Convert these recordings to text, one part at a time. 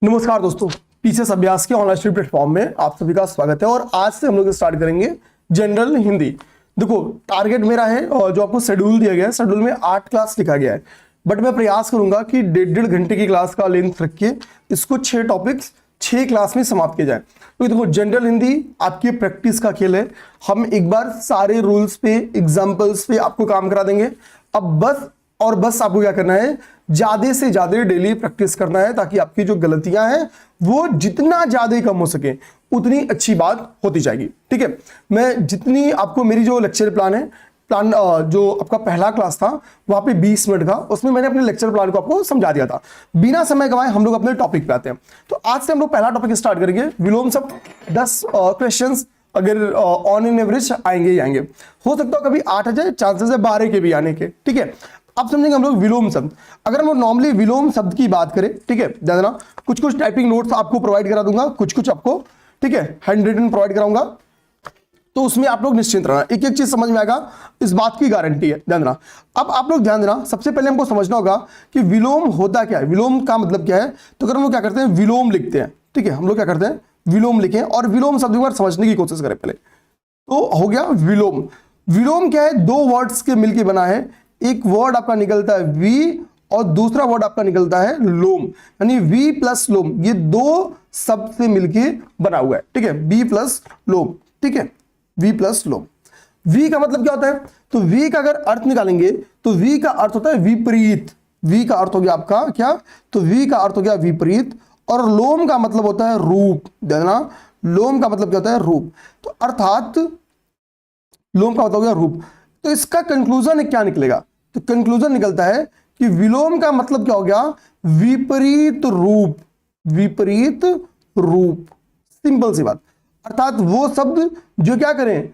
नमस्कार दोस्तों, टीचर्स अभ्यास के ऑनलाइन स्टडी प्लेटफॉर्म में आप सभी का स्वागत है। और आज से हम लोग स्टार्ट करेंगे जनरल हिंदी। देखो, टारगेट मेरा है और जो आपको शेड्यूल दिया गया है, शेड्यूल में 8 क्लास लिखा गया है, बट मैं प्रयास करूंगा कि 1.5 घंटे की क्लास का लेंथ रख के इसको 6 टॉपिक्स 6 क्लास में समाप्त किया जाए। तो देखो, जनरल हिंदी आपकी प्रैक्टिस का खेल है। हम एक बार सारे रूल्स पे, एग्जाम्पल्स पे आपको काम करा देंगे। अब बस आपको क्या करना है, ज्यादा से ज्यादा डेली प्रैक्टिस करना है, ताकि आपकी जो गलतियां हैं वो जितना ज्यादा कम हो सके उतनी अच्छी बात होती जाएगी। ठीक है, मैं जितनी आपको मेरी जो लेक्चर प्लान जो आपका पहला क्लास था वहां पे 20 मिनट का, उसमें मैंने अपने लेक्चर प्लान को आपको समझा दिया था। बिना समय गवाए हम लोग अपने टॉपिक पे आते हैं। तो आज से हम लोग पहला टॉपिक स्टार्ट करेंगे, विलोम शब्द। 10 क्वेश्चंस अगर ऑन एन एवरेज आएंगे ही आएंगे। हो सकता है कभी 8 आ जाए, चांसेस है 12 के भी आने के। ठीक है, अब समझेंगे हम लोग विलोम शब्द। अगर हम नॉर्मली विलोम शब्द की बात करें, ठीक है, ध्यान देना, कुछ टाइपिंग नोट्स आपको प्रोवाइड करा दूंगा, कुछ आपको, ठीक है, हैंड रिटन प्रोवाइड कराऊंगा। तो उसमें आप लोग निश्चिंत रहना, एक एक चीज समझ में आएगा, इस बात की गारंटी है। ध्यान देना। अब आप लोग ध्यान देना, सबसे पहले हमको समझना होगा कि विलोम होता क्या है, विलोम का मतलब क्या है। तो अगर हम लोग क्या करते हैं, विलोम लिखते हैं। ठीक है, हम लोग क्या करते हैं, विलोम लिखें और विलोम शब्द को समझने की कोशिश करें पहले। तो हो गया विलोम। विलोम क्या है, 2 वर्ड्स के मिलकर बना है। एक वर्ड आपका निकलता है वी और दूसरा वर्ड आपका निकलता है लोम, यानी वी प्लस लोम, ये 2 शब्द से मिलके बना हुआ है। ठीक है, वी प्लस लोम। ठीक है, वी प्लस लोम। वी का मतलब क्या होता है, तो वी का अगर अर्थ निकालेंगे तो वी का अर्थ होता है विपरीत। वी का अर्थ हो गया आपका क्या, तो वी का अर्थ हो गया विपरीत। और लोम का मतलब होता है रूप। देखना, लोम का मतलब क्या होता है, रूप। तो अर्थात लोम का मतलब हो गया रूप। तो इसका कंक्लूजन क्या निकलेगा, तो कंक्लूजन निकलता है कि विलोम का मतलब क्या हो गया, विपरीत रूप। विपरीत रूप, सिंपल सी बात। अर्थात वो शब्द जो क्या करें,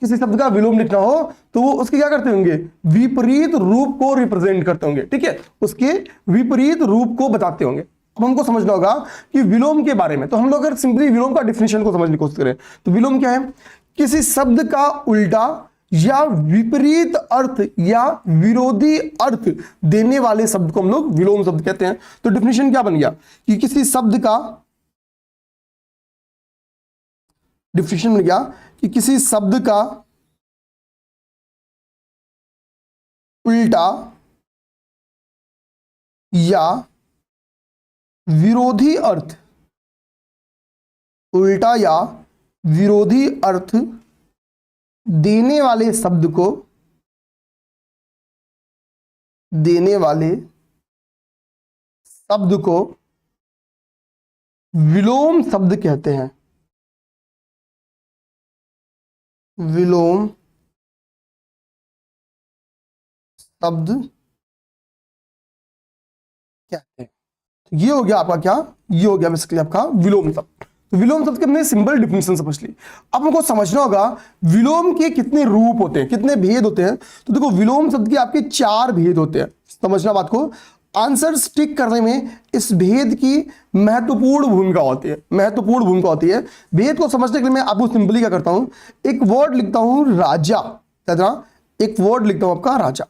किसी शब्द का विलोम लिखना हो तो वो उसके क्या करते होंगे, विपरीत रूप को रिप्रेजेंट करते होंगे। ठीक है, उसके विपरीत रूप को बताते होंगे। अब हमको समझना होगा कि विलोम के बारे में। तो हम लोग अगर सिंपली विलोम का डिफिनेशन को समझने की कोशिश करें तो विलोम क्या है, किसी शब्द का उल्टा या विपरीत अर्थ या विरोधी अर्थ देने वाले शब्द को हम लोग विलोम शब्द कहते हैं। तो डिफिनेशन क्या बन गया कि किसी शब्द का, डिफिनेशन बन गया कि किसी शब्द का उल्टा या विरोधी अर्थ, उल्टा या विरोधी अर्थ देने वाले शब्द को, देने वाले शब्द को विलोम शब्द कहते हैं। विलोम शब्द कहते हैं। तो ये हो गया आपका क्या, ये हो गया बेसिकली आपका विलोम शब्द। तो विलोम शब्द के हमने सिंपल डिफिनेशन समझ ली। अब हमको समझना होगा विलोम के कितने रूप होते हैं, कितने भेद होते हैं। तो देखो, विलोम शब्द के आपके 4 भेद होते हैं। समझना बात को, आंसर स्टिक करने में इस भेद की महत्वपूर्ण भूमिका होती है। महत्वपूर्ण भूमिका होती है। भेद को समझने के लिए मैं आपको सिंपली क्या करता हूं, एक वर्ड लिखता हूं राजा। एक वर्ड लिखता हूं आपका राजा।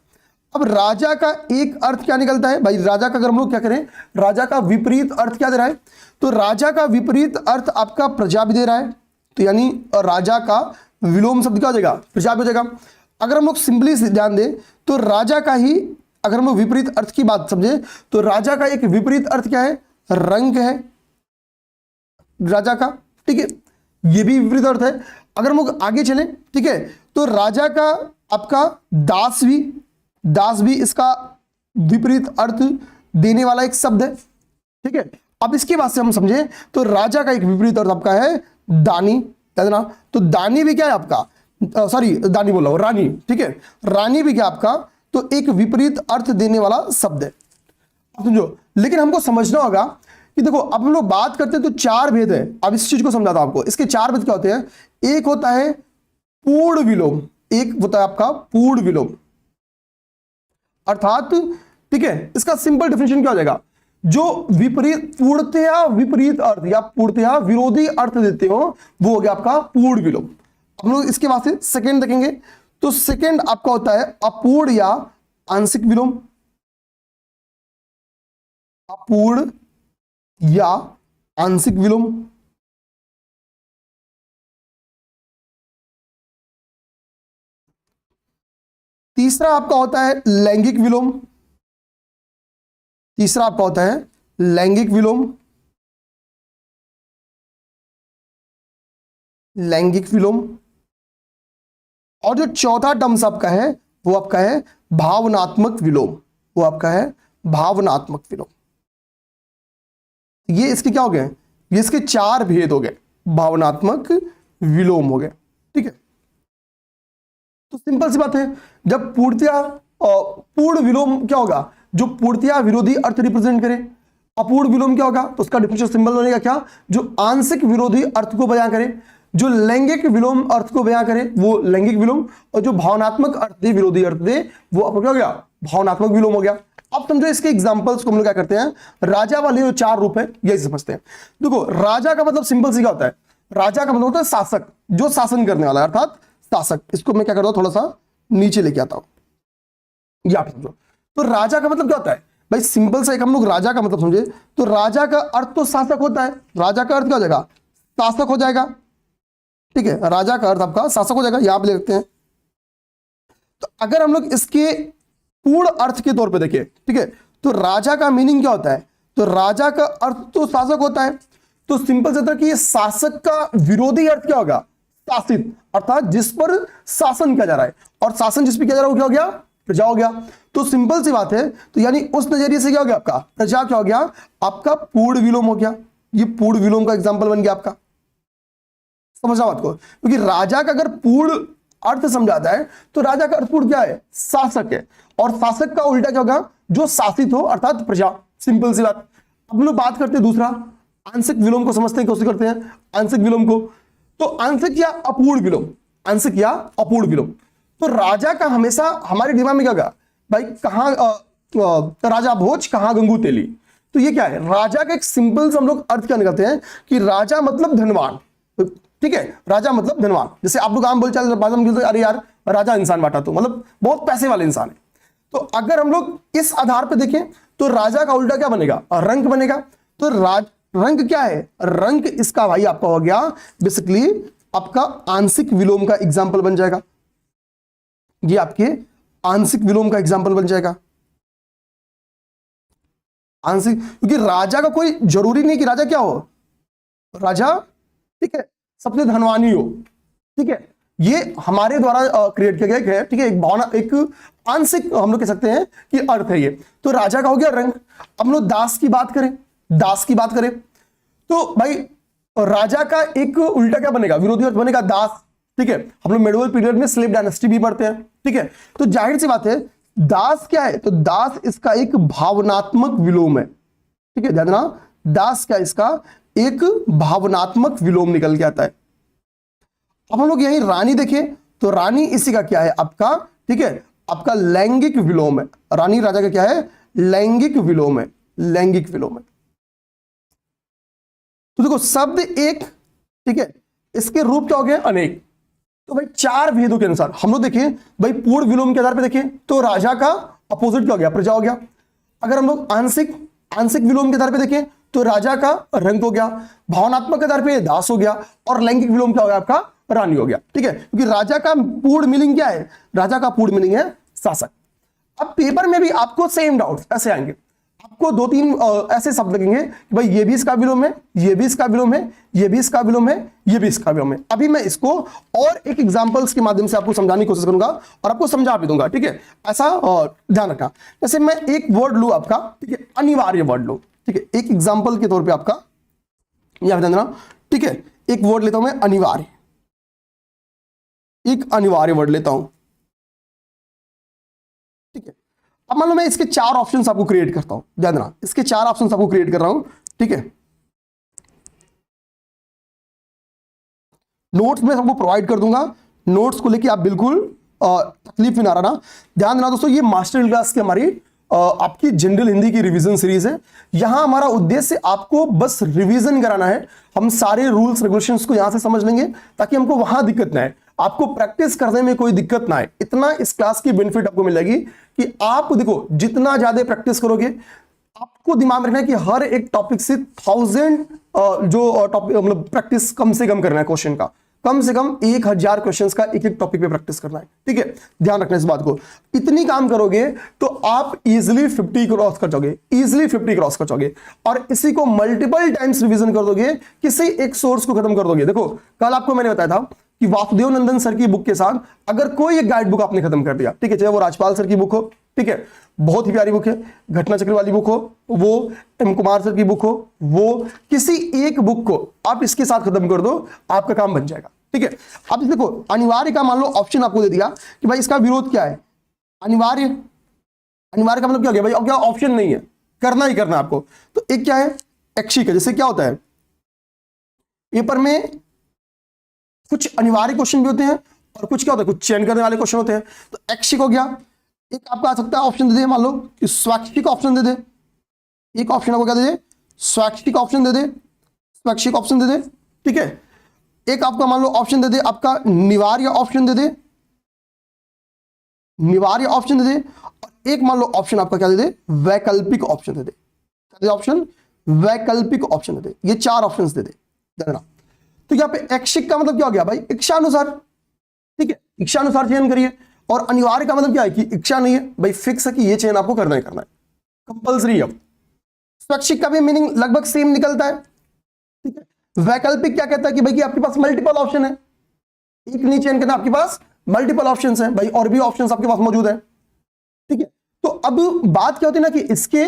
अब राजा का एक अर्थ क्या निकलता है भाई, राजा का अगर हम लोग क्या करें, राजा का विपरीत अर्थ क्या दे रहा है, तो राजा का विपरीत अर्थ आपका प्रजा भी दे रहा है। तो यानी राजा का विलोम शब्द क्या हो जाएगा, प्रजा भी हो जाएगा। अगर हम लोग सिंपली ध्यान दें तो राजा का ही, अगर हम लोग विपरीत अर्थ की बात समझे तो राजा का एक विपरीत अर्थ क्या है, रंग है राजा का। ठीक है, ये भी विपरीत अर्थ है। अगर हम लोग आगे चलें, ठीक है, तो राजा का आपका दास भी इसका विपरीत अर्थ देने वाला एक शब्द है। ठीक है, अब इसके बाद से हम समझें तो राजा का एक विपरीत अर्थ आपका है दानी। ना, तो दानी भी क्या है आपका, सॉरी दानी बोल रहा हूं, रानी। ठीक है, रानी भी क्या आपका, तो एक विपरीत अर्थ देने वाला शब्द है। समझो, लेकिन हमको समझना होगा कि देखो, अब हम लोग बात करते हैं तो 4 भेद है। अब इस चीज को समझाता हूं आपको। इसके 4 भेद क्या होते हैं, एक होता है पूर्ण विलोम, एक होता है आपका पूर्ण विलोम। अर्थात, ठीक है, इसका सिंपल डिफिनेशन क्या हो जाएगा, जो विपरीत, पूर्णतया विपरीत अर्थ या पूर्णतया विरोधी अर्थ देते हो वो हो गया आपका पूर्ण विलोम। हम लोग इसके बाद से सेकंड देखेंगे। तो सेकंड आपका होता है अपूर्ण या आंशिक विलोम। अपूर्ण या आंशिक विलोम। तीसरा आपका होता है लैंगिक विलोम। तीसरा आपका होता है लैंगिक विलोम। लैंगिक विलोम। और जो चौथा टर्म्स आपका है वो आपका है भावनात्मक विलोम। वो आपका है भावनात्मक विलोम। ये इसके क्या हो गए, ये इसके चार भेद हो गए, भावनात्मक विलोम हो गए। ठीक है, तो सिंपल सी बात है, जब पूर्णतया पूर्ण विलोम क्या होगा, जो पूर्णतया विरोधी अर्थ रिप्रेजेंट करे। अपूर्ण विलोम क्या होगा, तो उसका डिफरेंशियल सिंबल बनेगा क्या, जो आंशिक विरोधी अर्थ को बयां करे। जो लैंगिक विलोम अर्थ को बयां करे वो लैंगिक विलोम, और जो भावनात्मक अर्थ दे, विरोधी अर्थ दे, वो आपको क्या हो गया, भावनात्मक विलोम हो गया। अब समझो इसके एग्जांपल्स को हम लोग क्या करते हैं, राजा वाले जो चार रूप है ये समझते हैं। देखो राजा का मतलब सिंपल सी क्या होता है, राजा का मतलब होता है शासक, जो शासन करने वाला है, अर्थात शासक। इसको मैं क्या करता हूं, थोड़ा सा नीचे लेके आता हूं, या समझो। तो राजा का मतलब क्या होता है भाई, सिंपल से एक हम लोग राजा का मतलब समझे तो राजा का अर्थ तो शासक होता है। राजा का अर्थ क्या हो जाएगा, शासक हो जाएगा। ठीक है, राजा का अर्थ आपका शासक हो जाएगा, यहां पे लिखते हैं। तो अगर हम लोग इसके पूर्ण अर्थ के तौर पे देखें, ठीक है, तो राजा का मीनिंग क्या होता है, तो राजा का अर्थ तो शासक होता है। तो सिंपल से था कि शासक का विरोधी अर्थ क्या होगा, शासित, अर्थात जिस पर शासन किया जा रहा है, और शासन जिस पर किया जा रहा है वो क्या हो गया, प्रजा हो गया। तो सिंपल सी बात है, तो यानी उस नजरिए से क्या हो गया आपका, प्रजा क्या हो गया, आपका पूर्ण विलोम हो गया। ये पूर्ण विलोम का एग्जाम्पल बन गया आपका। समझा बात को, क्योंकि राजा का अगर पूर्ण अर्थ समझाता है तो राजा का अर्थ पूर्ण क्या है, शासक है, और शासक का उल्टा क्या होगा, जो शासित हो, अर्थात प्रजा। सिंपल सी बात। अब लोग बात करते हैं दूसरा, आंशिक विलोम को समझते हैं, कोशिश करते हैं आंशिक विलोम को। तो आंशिक या अपूर्ण विलोम, आंशिक या अपूर्ण विलोम। तो राजा का हमेशा हमारे दिमाग में क्या होगा भाई, कहां राजा भोज कहां गंगू तेली। तो ये क्या है, राजा का एक सिंपल से हम लोग अर्थ क्या निकालते हैं कि राजा मतलब धनवान। ठीक है, राजा मतलब धनवान। जैसे आप लोग आम बोलचाल अरे यार राजा इंसान बांटा, तो मतलब बहुत पैसे वाले इंसान है। तो अगर हम लोग इस आधार पर देखें तो राजा का उल्टा क्या बनेगा, रंक बनेगा। तो रंक क्या है, रंक इसका भाई आपका हो गया बेसिकली आपका आंशिक विलोम का एग्जाम्पल बन जाएगा। ये आपके आंशिक विलोम का एग्जाम्पल बन जाएगा। आंशिक, क्योंकि राजा का कोई जरूरी नहीं कि राजा क्या हो, राजा ठीक है सबसे धनवानी हो। ठीक है, ये हमारे द्वारा क्रिएट किया गया है। ठीक है, एक भावना, एक आंशिक हम लोग कह सकते हैं कि अर्थ है ये। तो राजा का हो गया रंग। अब हम लोग दास की बात करें, दास की बात करें तो भाई राजा का एक उल्टा क्या बनेगा, विरोधी अर्थ बनेगा दास। ठीक है, हम लोग मेडिवल पीरियड में स्लेव डायनेस्टी भी पढ़ते हैं। ठीक है, तो जाहिर सी बात है दास क्या है, तो दास इसका एक भावनात्मक विलोम है। ठीक है, ध्यान देना, दास क्या इसका एक भावनात्मक विलोम निकल के आता है। अब हम लोग यही रानी देखें तो रानी इसी का क्या है आपका, ठीक है, आपका लैंगिक विलोम है। रानी राजा का क्या है, लैंगिक विलोम है, लैंगिक विलोम है। तो देखो शब्द एक, ठीक है, इसके रूप क्या हो गए, अनेक। तो भाई चार भेदों के अनुसार हम लोग देखें भाई, पूर्ण विलोम के आधार पर देखें तो राजा का अपोजिट क्या हो गया, प्रजा हो गया। अगर हम लोग आंशिक विलोम के आधार पर देखें तो राजा का रंग हो गया, भावनात्मक के आधार पर दास हो गया, और लैंगिक विलोम क्या हो गया आपका, रानी हो गया। ठीक है, क्योंकि राजा का पूर्ण मीनिंग क्या है, राजा का पूर्ण मीनिंग है शासक। अब पेपर में भी आपको सेम डाउट्स ऐसे आएंगे, आपको दो तीन ऐसे शब्द लगेंगे कि भाई ये भी इसका विलोम है, ये भी इसका विलोम है, ये भी इसका विलोम है, ये भी इसका विलोम है। अभी मैं इसको और एक एग्जांपल्स के माध्यम से आपको समझाने की कोशिश करूंगा और आपको समझा भी दूंगा। ठीक है, ऐसा ध्यान रखना। जैसे मैं एक वर्ड लू आपका, ठीक है, अनिवार्य वर्ड लो। ठीक है, एक एग्जाम्पल के तौर पर आपका यहां ध्यान देना। ठीक है, एक वर्ड लेता हूं मैं अनिवार्य, एक अनिवार्य वर्ड लेता हूं। ठीक है, अब मान लो मैं इसके चार ऑप्शंस आपको क्रिएट करता हूं, ध्यान देना, इसके चार ऑप्शंस आपको क्रिएट कर रहा हूं। ठीक है, नोट्स में सबको प्रोवाइड कर दूंगा, नोट्स को लेके आप बिल्कुल तकलीफ में ना रहना। ध्यान देना दोस्तों, ये मास्टर क्लास की हमारी आपकी जनरल हिंदी की रिवीजन सीरीज है। यहां हमारा उद्देश्य आपको बस रिवीजन कराना है। हम सारे रूल्स रेगुलेशंस को यहां से समझ लेंगे ताकि हमको वहां दिक्कत ना आए, आपको प्रैक्टिस करने में कोई दिक्कत ना आए। इतना इस क्लास की बेनिफिट आपको मिलेगी कि आप देखो जितना ज्यादा प्रैक्टिस करोगे, आपको दिमाग में रखना है कि हर एक टॉपिक से 1000 जो टॉपिक मतलब प्रैक्टिस कम से कम करना है क्वेश्चन का, कम से कम 1000 क्वेश्चंस का एक एक टॉपिक पे प्रैक्टिस करना है, ठीक है। ध्यान रखना इस बात को, इतनी काम करोगे तो आप इजीली 50 क्रॉस कर जाओगे, इजीली 50 क्रॉस कर जाओगे, और इसी को मल्टीपल टाइम्स रिवीजन कर दोगे, किसी एक सोर्स को खत्म कर दोगे। देखो कल आपको मैंने बताया था कि वासुदेव नंदन सर की बुक के साथ अगर कोई एक गाइड बुक आपने खत्म कर दिया, ठीक है, चाहे वो राजपाल सर की बुक हो, ठीक है, बहुत ही प्यारी बुक है, घटना चक्र वाली बुक हो, वो एम कुमार सर की बुक हो, वो किसी एक बुक को आप इसके साथ खत्म कर दो, आपका काम बन जाएगा, ठीक है। अब देखो अनिवार्य का मान लो ऑप्शन आपको दे दिया कि भाई इसका विरोध क्या है, अनिवार्य, अनिवार्य का मतलब क्या हो गया भाई, अब क्या ऑप्शन नहीं है, करना ही करना आपको। तो एक क्या है ऐच्छिक है, जैसे क्या होता है पेपर में कुछ अनिवार्य क्वेश्चन भी होते हैं और कुछ क्या होता है, कुछ चयन करने वाले क्वेश्चन होते हैं। तो ऐच्छिक हो गया, एक आपका आ सकता है ऑप्शन दे दे, मान लो कि स्वैच्छिक ऑप्शन दे दे, एक ऑप्शन आपको क्या दे दे, स्वैच्छिक ऑप्शन दे दे, स्वैच्छिक ऑप्शन दे दे, ठीक है। एक आपका मान लो ऑप्शन दे दे आपका निवार्य ऑप्शन दे दे, निवार्य ऑप्शन दे दे, और एक मान लो ऑप्शन आपका क्या दे दे, वैकल्पिक ऑप्शन दे दे, क्या दे ऑप्शन, वैकल्पिक ऑप्शन दे दे, ये 4 ऑप्शंस दे दे देना। तो यहाँ पे ऐच्छिक का मतलब क्या हो गया भाई, इच्छानुसार, ठीक है, इच्छानुसार चयन करिए। और अनिवार्य का मतलब क्या है कि इच्छा नहीं है भाई, फिक्स है कि ये चयन आपको करना ही करना है, कंपल्सरी है। स्वैच्छिक का भी मीनिंग लगभग सेम निकलता है, ठीक है। वैकल्पिक क्या कहता है कि भाई कि आपके पास मल्टीपल ऑप्शन है, एक नहीं चयन करना, आपके पास मल्टीपल ऑप्शंस हैं भाई, और भी ऑप्शंस आपके पास मौजूद है, ठीक है। तो अब बात क्या होती है ना कि इसके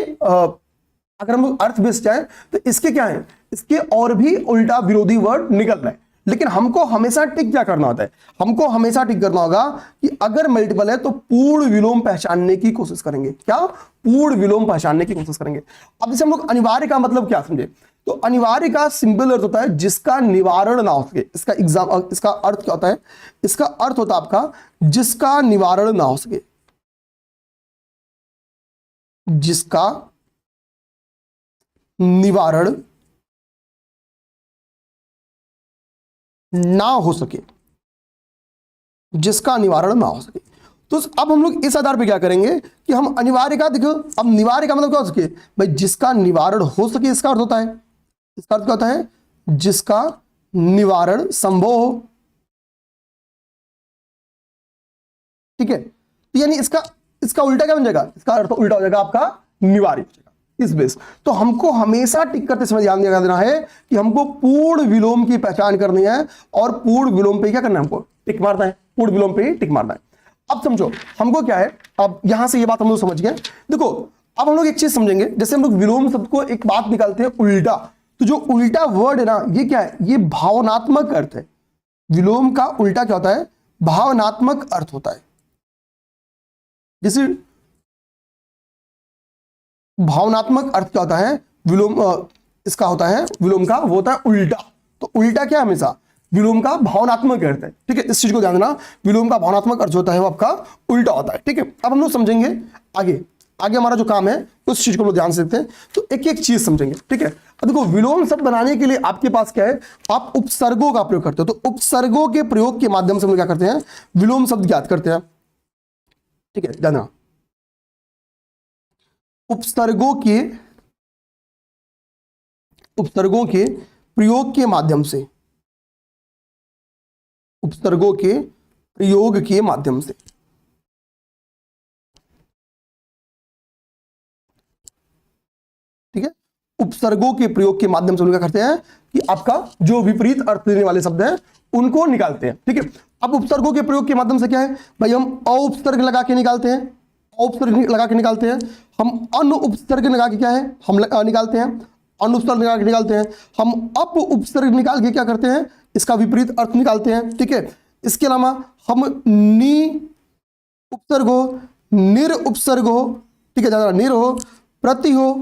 अगर हम लोग अर्थ बेस्ड जाए तो इसके क्या है, इसके और भी उल्टा विरोधी वर्ड निकल रहा है, लेकिन हमको हमेशा टिक क्या करना होता है, हमको हमेशा टिक करना होगा कि अगर मल्टीपल है तो पूर्ण विलोम पहचानने की कोशिश करेंगे, क्या पूर्ण विलोम पहचानने की कोशिश करेंगे। अब जैसे हम लोग अनिवार्य का मतलब क्या समझे, तो अनिवार्य का सिंपल अर्थ होता है जिसका निवारण ना हो सके, इसका एग्जाम, इसका अर्थ क्या होता है, इसका अर्थ होता है आपका जिसका निवारण ना हो सके, जिसका निवारण ना हो सके, जिसका निवारण ना हो सके। तो अब हम लोग इस आधार पे क्या करेंगे कि हम अनिवार्य का, देखो अब निवार्य का मतलब क्या हो सके भाई, जिसका निवारण हो सके, इसका अर्थ होता है, इसका अर्थ क्या होता है, जिसका निवारण संभव हो, ठीक है। तो यानी इसका इसका उल्टा क्या बन जाएगा, इसका अर्थ उल्टा हो जाएगा आपका निवार्य हो जाएगा इस बेस। तो हमको हमेशा टिक करते समय ध्यान दिया देना है कि हमको पूर्ण विलोम की पहचान करनी है, और पूर्ण विलोम पे क्या करना है, हमको टिक मारना है, पूर्ण विलोम पे टिक मारना है। अब समझो हमको क्या है, अब यहां से ये बात हम लोग समझ गए। देखो अब हम लोग एक चीज समझेंगे, जैसे हम लोग विलोम शब्द को एक बात निकालते हैं उल्टा, तो जो उल्टा वर्ड है ना, ये क्या है, ये भावनात्मक अर्थ है। विलोम का उल्टा क्या होता है, भावनात्मक अर्थ होता है। जैसे भावनात्मक अर्थ क्या होता है, विलोम इसका होता है, विलोम का वो होता है उल्टा। तो उल्टा क्या हमेशा विलोम का भावनात्मक अर्थ है, ठीक है, इस चीज को ध्यान देना, विलोम का भावनात्मक अर्थ होता है वो आपका उल्टा होता है, ठीक है। अब हम लोग समझेंगे आगे, आगे हमारा जो काम है उस चीज को लोग ध्यान से देखते हैं, तो एक एक चीज समझेंगे, ठीक है। अब देखो विलोम शब्द बनाने के लिए आपके पास क्या है, आप उपसर्गों का प्रयोग करते हो, तो उपसर्गों के प्रयोग के माध्यम से हम लोग क्या करते हैं, विलोम शब्द ज्ञात करते हैं, ठीक है, ध्यान देना। उपसर्गों के प्रयोग के माध्यम से, उपसर्गों के प्रयोग के माध्यम से, ठीक है, उपसर्गों के प्रयोग के माध्यम से हम क्या करते हैं कि आपका जो विपरीत अर्थ देने वाले शब्द हैं उनको निकालते हैं, ठीक है। अब उपसर्गों के प्रयोग के माध्यम से क्या है भाई, हम औपसर्ग लगा के निकालते हैं, औपसर्ग लगा के निकालते हैं, हम अन उपसर्ग लगा के क्या है, हम निकालते हैं, अनुपसर्ग लगा के निकालते हैं, हम अप उपसर्ग निकाल के क्या करते हैं, इसका विपरीत अर्थ निकालते हैं, ठीक है। इसके अलावा हम नि उपसर्ग हो, निर उपसर्ग हो, ठीक है, ज्यादा निर हो, प्रति हो,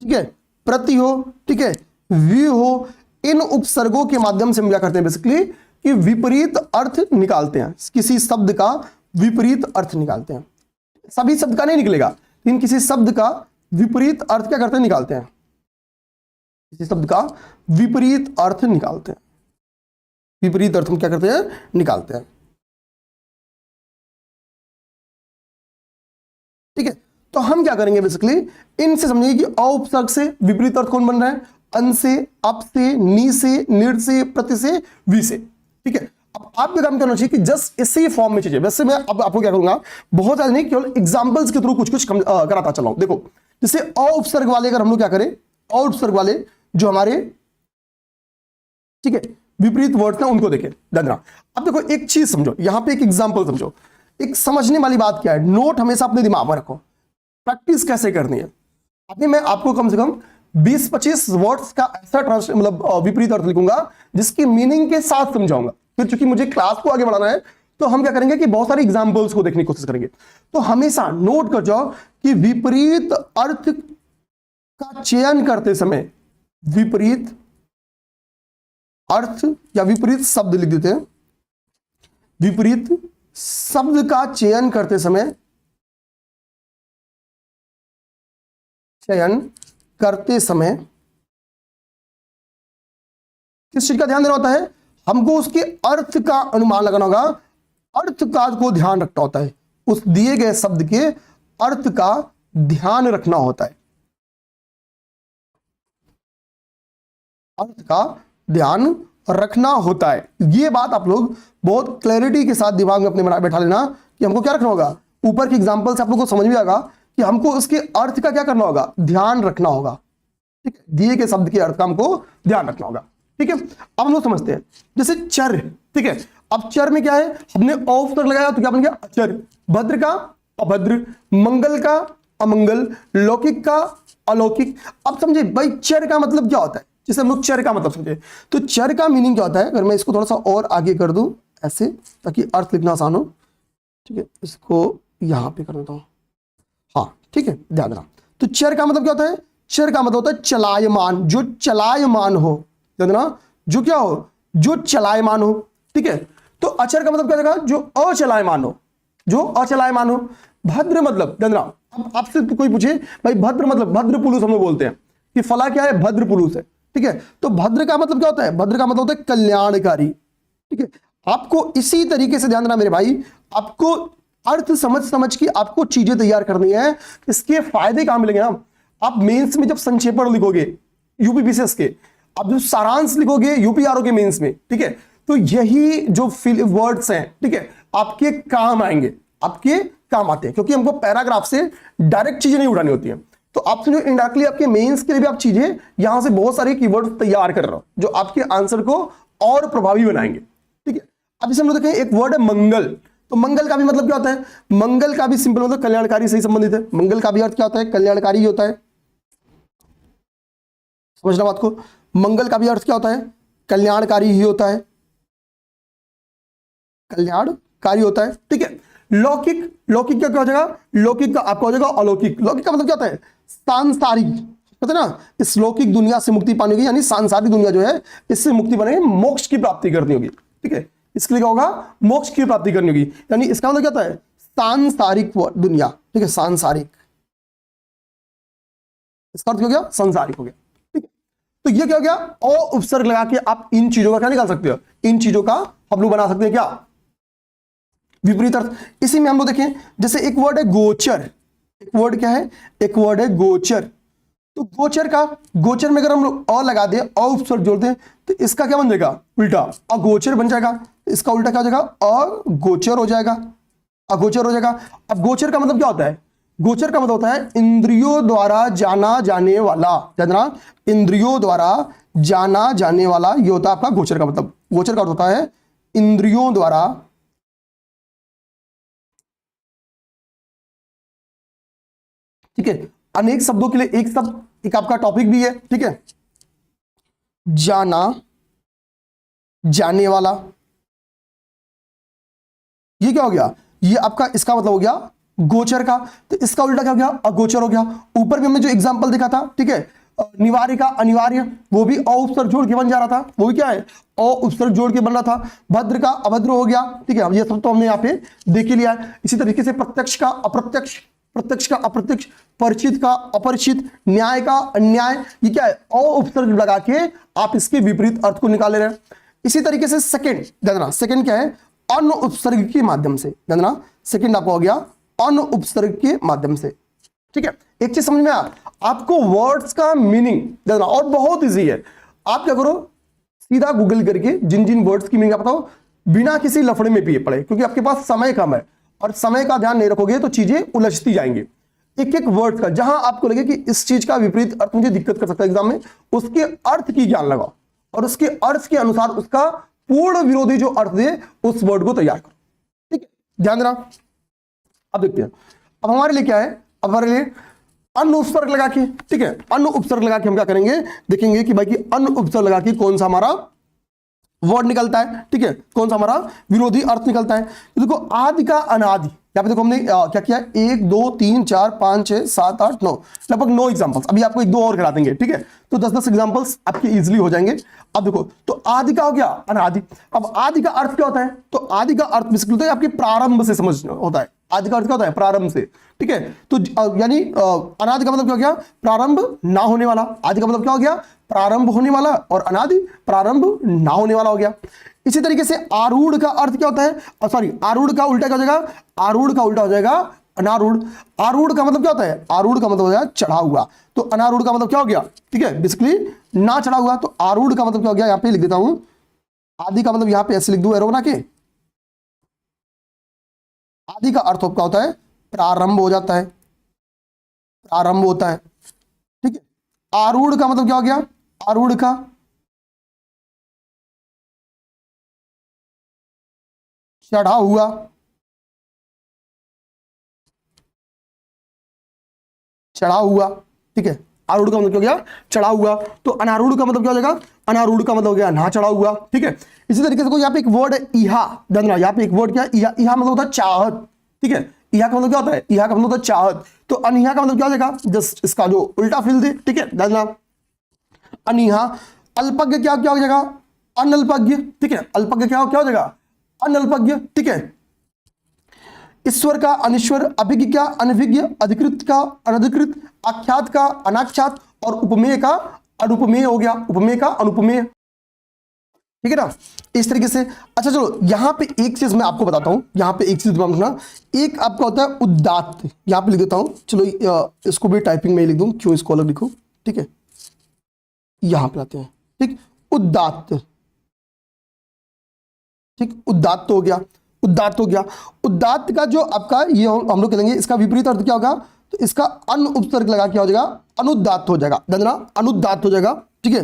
ठीक है, प्रति हो, ठीक है, वि हो, इन उपसर्गों के माध्यम से हम क्या करते हैं बेसिकली कि विपरीत अर्थ निकालते हैं, किसी शब्द का विपरीत अर्थ निकालते हैं। सभी शब्द का नहीं निकलेगा, लेकिन किसी शब्द का विपरीत अर्थ क्या करते हैं, निकालते हैं, किसी शब्द का विपरीत अर्थ निकालते हैं, विपरीत अर्थ हम क्या करते हैं, निकालते हैं, ठीक है। तो हम क्या करेंगे बेसिकली, इनसे समझेंगे कि अ उपसर्ग से विपरीत अर्थ कौन बन रहा है, अन से, अप से, नी से, निर् से, प्रति से, वी से। ठीक है, अब आपका काम करना चाहिए कि जस्ट इसी फॉर्म में चीजें, वैसे मैं अब आपको क्या करूंगा, बहुत ज्यादा नहीं, केवल एग्जांपल्स के थ्रू कुछ कुछ कराता चला हूं। देखो जैसे अ उपसर्ग वाले अगर हम लोग क्या करें, अ उपसर्ग वाले जो हमारे, ठीक है, विपरीत वर्ड्स हैं उनको देखें ध्यान। अब देखो एक चीज समझो, यहां पे एक एग्जांपल समझो, एक समझने वाली बात क्या है, नोट हमेशा अपने दिमाग में रखो, प्रैक्टिस कैसे करनी है। अभी मैं आपको कम से कम 20-25 वर्ड्स का ऐसा मतलब विपरीत अर्थ लिखूंगा जिसकी मीनिंग के साथ समझाऊंगा। फिर चूंकि मुझे क्लास को आगे बढ़ाना है तो हम क्या करेंगे कि बहुत सारे एग्जांपल्स को देखने की कोशिश करेंगे। तो हमेशा नोट कर जाओ कि विपरीत अर्थ का चयन करते समय, विपरीत अर्थ या विपरीत शब्द लिख देते हैं, विपरीत शब्द का चयन करते समय, चयन करते समय किस चीज का ध्यान देना होता है, हमको उसके अर्थ का अनुमान लगाना होगा, अर्थ का को ध्यान रखना होता है, उस दिए गए शब्द के अर्थ का ध्यान रखना होता है, अर्थ का ध्यान रखना होता है। ये बात आप लोग बहुत क्लैरिटी के साथ दिमाग में अपने बैठा लेना कि हमको क्या रखना होगा, ऊपर के एग्जांपल से आप लोगों को समझ में आएगा कि हमको उसके अर्थ का क्या करना होगा, ध्यान रखना होगा। ठीक है, दिए गए शब्द के अर्थ का हमको ध्यान रखना होगा। ठीक है, अब हम लोग समझते हैं जैसे चर। ठीक है, अब चर में क्या है, हमने ऑफ कर लगाया तो क्या बन गया अचर, भद्र का अभद्र, मंगल का अमंगल, लौकिक का अलौकिक। अब समझे भाई चर का मतलब क्या होता है, जैसे हम लोग चर का मतलब समझे, तो चर का मीनिंग क्या होता है, अगर मैं इसको थोड़ा सा और आगे कर दूं ऐसे ताकि अर्थ लिखना आसान हो। ठीक है, इसको यहां पे कर देता हूं, हाँ ठीक है, ध्यान देना। तो चर का मतलब क्या होता है, चर का मतलब होता है चलायमान, जो चलायमान हो, ध्यान देना, जो क्या हो, जो चलायमान हो। ठीक है, तो अचर का मतलब क्या होगा, जो अचलायमान हो, जो अचलायमान हो। भद्र मतलब ध्यान देना, अब आपसे तो कोई पूछे भाई भद्र मतलब, भद्र पुरुष हम लोग बोलते हैं कि फला क्या है, भद्र पुरुष है। ठीक है, तो भद्र का मतलब क्या होता है, भद्र का मतलब होता है कल्याणकारी। ठीक है, आपको इसी तरीके से ध्यान देना मेरे भाई, आपको अर्थ समझ समझ के आपको चीजें तैयार करनी है। इसके फायदे कहां मिलेंगे ना, आप मेंस में जब संक्षेपण लिखोगे यूपीपीसीएस के, आप जो सारांश लिखोगे यूपीआरओ के मेंस में, ठीक है, तो यही जो वर्ड्स हैं, ठीक है, आपके काम आएंगे, आपके काम आते हैं, क्योंकि हमको पैराग्राफ से डायरेक्ट चीजें नहीं उठानी होती हैं। तो आपसे जो इनडायरेक्टली आपके मेंस के लिए भी आप चीजें यहां से बहुत सारे कीवर्ड तैयार कर रहे हो जो आपके आंसर को और प्रभावी बनाएंगे। ठीक है, अब इसे हम लोग देखें, एक वर्ड है मंगल। तो मंगल का भी मतलब क्या होता है, मंगल का भी सिंपल मतलब कल्याणकारी से संबंधित है। मंगल का भी अर्थ क्या होता है, कल्याणकारी होता है। समझना बात को, मंगल का भी अर्थ क्या होता है, कल्याणकारी ही होता है, कल्याणकारी होता है। ठीक है, लौकिक, लौकिक का क्या हो जाएगा, लौकिक का आपका हो जाएगा अलौकिक। लौकिक का मतलब क्या होता है, सांसारिक, पता है ना, इस लौकिक दुनिया से मुक्ति पानी होगी, यानी सांसारिक दुनिया जो है इससे मुक्ति बनेगी, मोक्ष की प्राप्ति करनी होगी। ठीक है, इसके लिए क्या होगा, मोक्ष की प्राप्ति करनी होगी, यानी इसका मतलब क्या होता है, सांसारिक दुनिया। ठीक है, सांसारिक, इसका अर्थ क्या हो गया, सांसारिक हो गया। ठीक है, तो ये क्या हो गया, अ उपसर्ग लगा के आप इन चीजों का क्या निकाल सकते हो, इन चीजों का हम लोग बना सकते हैं क्या, विपरीत अर्थ। इसी में हम लोग देखें, जैसे एक वर्ड है गोचर, एक वर्ड क्या है, एक वर्ड है गोचर। तो गोचर का, गोचर में अगर हम लोग अ लगा दें, अ उपसर्ग जोड़ दें, तो इसका क्या बन जाएगा, उल्टा अगोचर बन जाएगा। इसका उल्टा क्या हो जाएगा, अगोचर हो जाएगा, अगोचर हो जाएगा। अब गोचर का मतलब क्या होता है, गोचर का मतलब होता है इंद्रियों द्वारा जाना जाने वाला, जानना, इंद्रियों द्वारा जाना जाने वाला, ये होता है आपका गोचर का मतलब। गोचर का अर्थ होता है इंद्रियों द्वारा, ठीक है, अनेक शब्दों के लिए एक शब्द, एक आपका टॉपिक भी है। ठीक है, जाना जाने वाला, ये क्या हो गया, ये आपका इसका मतलब हो गया गोचर का। तो इसका उल्टा क्या हो गया, अगोचर हो गया। ऊपर भी हमने जो एग्जांपल देखा था, ठीक है, निवार्य का अनिवार्य, वो भी अ उपसर्ग जोड़ के बन जा रहा था, वो भी क्या है, अ उपसर्ग जोड़ के बन रहा था। भद्र का अभद्र हो गया। ठीक है, ये सब तो हमने यहाँ पे देख ही लिया है। इसी तरीके से प्रत्यक्ष का अप्रत्यक्ष, प्रत्यक्ष का अप्रत्यक्ष, परिचित का अपरिचित, न्याय का अन्याय, ये क्या है, अ उपसर्ग लगा के आप इसके विपरीत अर्थ को निकाले रहे हैं। इसी तरीके से सेकंड, ध्यान, सेकंड क्या है, अन उपसर्ग के माध्यम से, ध्यान, सेकंड आपका हो गया अन उपसर्ग के माध्यम से। ठीक है, एक चीज समझ में आ, आपको वर्ड्स का मीनिंग देना और बहुत इजी है। आप क्या करो, सीधा गूगल करके जिन जिन वर्ड्स की मीनिंग आप बताओ, बिना किसी लफड़े में भी पढ़े, क्योंकि आपके पास समय कम है और समय का ध्यान नहीं रखोगे तो चीजें उलझती जाएंगी। एक एक वर्ड का जहां आपको लगे कि इस चीज का विपरीत अर्थ मुझे दिक्कत कर सकता है एग्जाम में, उसके अर्थ की ज्ञान लगाओ और उसके अर्थ के अनुसार उसका पूर्ण विरोधी जो अर्थ दे उस वर्ड को तैयार करो। ठीक है, ध्यान देना। अब देखते हैं, अब हमारे लिए क्या है, अब हमारे लिए अन्य उपसर्ग लगा के, ठीक है, अन्य उपसर्ग लगा के हम क्या करेंगे, देखेंगे कि भाई कि अन्य उपसर्ग लगा के कौन सा हमारा वर्ड निकलता है, ठीक है, कौन सा हमारा विरोधी अर्थ निकलता है। तो देखो आदि का अनादि, यहाँ पे देखो हमने क्या किया, 1 2 3 4 5 6 7 8 9, लगभग 9 एग्जांपल्स। अभी आपको 1-2 और करा देंगे, ठीक है, तो 10-10 एग्जांपल्स आपके इजीली हो जाएंगे। अब देखो, तो आदि का हो गया अनादि। अब आदि का अर्थ क्या होता है, तो आदि का अर्थ बेसिकली होता है आपके प्रारंभ से समझ होता है। आदि का अर्थ क्या होता है, प्रारंभ से, ठीक है। तो यानी अनादि का मतलब क्या हो गया, प्रारंभ ना होने वाला। आदि का मतलब क्या हो गया, प्रारंभ होने वाला, और अनादि प्रारंभ ना होने वाला हो गया। इसी तरीके से आरूढ़ का अर्थ क्या होता है, सॉरी, आरूढ़ का उल्टा क्या हो जाएगा, आरूढ़ का उल्टा हो जाएगा अनारूढ़। आरूढ़ का मतलब क्या होता है, आरूढ़ का मतलब हो जाएगा चढ़ा हुआ, तो अनारूढ़ का मतलब क्या हो गया, ठीक है, बेसिकली ना चढ़ा हुआ। तो आरूढ़ का मतलब क्या हो गया, यहां पे लिख देता हूं, आदि का मतलब यहां पे ऐसे लिख दूं एरो बना के, आदि का अर्थ क्या होता है, प्रारंभ हो जाता है, प्रारंभ होता है, ठीक है। आरूढ़ का मतलब क्या हो गया, आरूढ़ का चढ़ा हुआ, चढ़ा हुआ, ठीक है। आरूढ़ का मतलब क्या हो गया, चढ़ा हुआ। तो अनारूढ़ का मतलब क्या हो जाएगा, अनारूढ़ का मतलब हो गया ना चढ़ा हुआ, ठीक है। इसी तरीके से कोई यहाँ पे एक वर्ड है इहा, ध्यान रखना, यहाँ पे एक वर्ड क्या है, इहा। इहा मतलब होता है चाहत, ठीक है। इहा का मतलब क्या होता है, इहा का मतलब होता है चाहत। तो अनिहा का मतलब क्या हो जाएगा, जस्ट इसका जो उल्टा फिल दे, ठीक है, ध्यान रखना, अनिहा। अल्पज्ञ क्या क्या हो जाएगा, अनल्पज्ञ, ठीक है। अल्पज्ञ क्या हो जाएगा, अनल्पज्ञ, ठीक है। ईश्वर का अनिश्वर, अभिज्ञ का अनभिज्ञ, अधिकृत का अनधिकृत, आख्यात का अनाख्यात, और उपमेय का अनुपमेय हो गया, उपमेय का अनुपमेय, ठीक है ना, इस तरीके से। अच्छा चलो, यहां पे एक चीज मैं आपको बताता हूं, यहां पे एक चीज दिमाग में रखना, एक आपका होता है उदात्त, यहां पे लिख देता हूं, चलो इसको भी टाइपिंग में लिख दूं, क्यों इसको अलग लिखूं, ठीक है, यहां पे आते हैं, ठीक, उदात्त, ठीक, उदात्त हो गया, उदात्त हो गया। उदात्त का जो आपका ये हम लोग कहेंगे, इसका विपरीत अर्थ क्या होगा, तो इसका अन उपसर्ग लगा क्या हो जाएगा, अनुदात्त हो जाएगा, ध्यान देना, अनुदात्त हो जाएगा, ठीक है,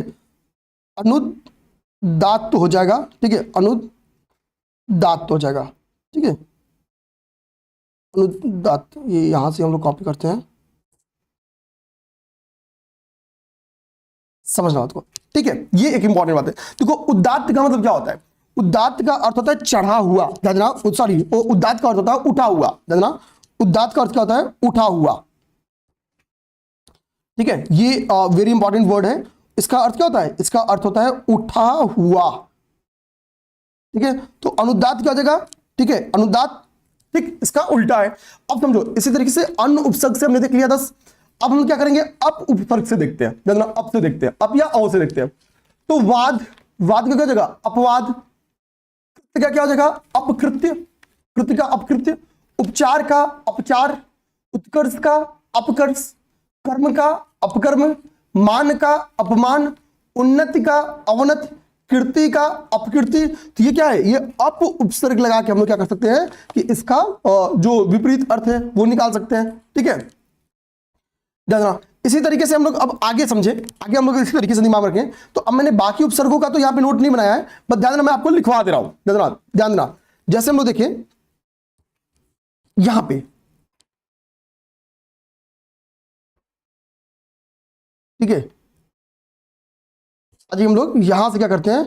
अनुदात्त हो जाएगा, ठीक है, अनुदात्त हो जाएगा, ठीक है, अनुदात्त, ये यहां से हम लोग कॉपी करते हैं, समझना बात को, ठीक है। ये एक इंपॉर्टेंट बात है। देखो उदात्त का मतलब क्या होता है, उदात्त का अर्थ होता है चढ़ा हुआ, ध्यान देना, सॉरी, उदात्त का अर्थ होता है उठा हुआ, ध्यान देना, उदात्त का अर्थ क्या होता है, उठा हुआ, ठीक है। ये वेरी इंपॉर्टेंट वर्ड है। इसका अर्थ क्या होता है, इसका अर्थ होता है उठा हुआ, ठीक है। तो अनुदात्त क्या हो जाएगा, ठीक है, अनुदात्त, ठीक, इसका उल्टा है। अब समझो, इसी तरीके से अन्य उपसर्ग से हमने देख लिया 10। अब हम क्या करेंगे, अप उपसर्ग से देखते हैं, ध्यान देना, अप से देखते हैं, अप या अ से देखते हैं। तो वाद, वाद का क्या हो जाएगा, अपवाद, क्या क्या हो जाएगा, अपकृत्य, कृत्य का अपकृत्य, उपचार का अपचार, उत्कर्ष का अपकर्ष, कर्म का अपकर्म, मान का अपमान, उन्नति का अवनति, कीर्ति का अपकीर्ति। तो ये क्या है, ये अप उपसर्ग लगा के हम लोग क्या कर सकते हैं कि इसका जो विपरीत अर्थ है वो निकाल सकते हैं, ठीक है। इसी तरीके से हम लोग अब आगे समझे, आगे हम लोग इसी तरीके से दिमाग रखें। तो अब मैंने बाकी उपसर्गों का तो यहाँ पे नोट नहीं बनाया है, बस ध्यान देना, मैं आपको लिखवा दे रहा हूं, ध्यान देना। जैसे हम लोग देखें यहां पे, ठीक है, अजी हम लोग यहां से क्या करते हैं,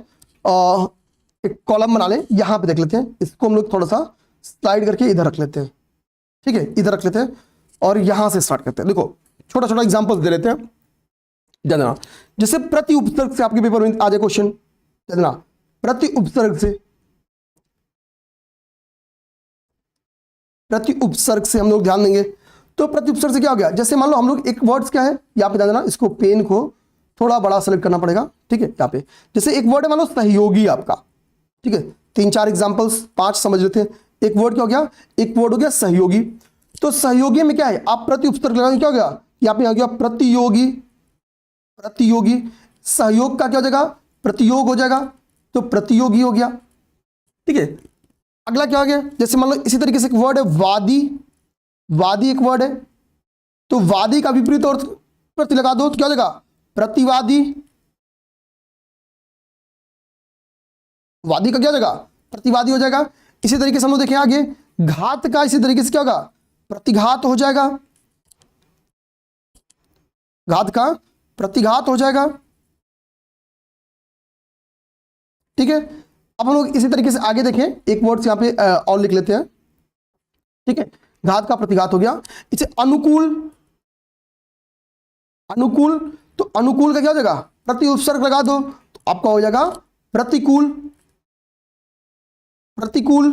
एक कॉलम बना लें, यहां पे देख लेते हैं, इसको हम लोग थोड़ा सा स्लाइड करके इधर रख लेते हैं, ठीक है, इधर रख लेते हैं और यहां से स्टार्ट करते हैं। देखो छोटा छोटा एग्जांपल्स दे लेते हैं, ध्यान देना। जैसे प्रति उपसर्ग से आपके पेपर में आ जाए क्वेश्चन, ध्यान देना, प्रति उपसर्ग से, प्रति उपसर्ग से हम लोग ध्यान देंगे। तो प्रति उपसर्ग से क्या हो गया, जैसे मान लो हम लोग एक वर्ड्स क्या है, यहाँ पे ध्यान देना, इसको पेन को थोड़ा बड़ा सेलेक्ट करना पड़ेगा, ठीक है। यहाँ पे जैसे एक वर्ड है मान लो सहयोगी आपका, ठीक है, 3-4 एग्जांपल्स, 5 समझ लेते हैं। एक वर्ड क्या हो गया, एक वर्ड हो गया सहयोगी। तो सहयोगी में क्या है, आप प्रति उपसर्ग लगाएंगे, क्या हो गया, यहाँ पे आ गया प्रतियोगी, प्रतियोगी। सहयोग का क्या हो जाएगा, प्रतियोग हो जाएगा, तो प्रतियोगी हो गया। ठीक है, अगला क्या हो गया, जैसे मान लो इसी तरीके से एक वर्ड है वादी, वादी एक वर्ड है, तो वादी का विपरीत और प्रति लगा दो तो क्या हो जाएगा, प्रतिवादी। वादी का क्या हो जाएगा, प्रतिवादी हो जाएगा। इसी तरीके से हम लोग देखें आगे, घात का इसी तरीके से क्या होगा, प्रतिघात हो जाएगा, घात का प्रतिघात हो जाएगा। ठीक है, अब हम लोग इसी तरीके से आगे देखें, एक वर्ड यहां पे और लिख लेते हैं। ठीक है, घात का प्रतिघात हो गया। इसे अनुकूल, अनुकूल, तो अनुकूल का क्या हो जाएगा, प्रति उपसर्ग लगा दो तो आपका हो जाएगा प्रतिकूल, प्रतिकूल।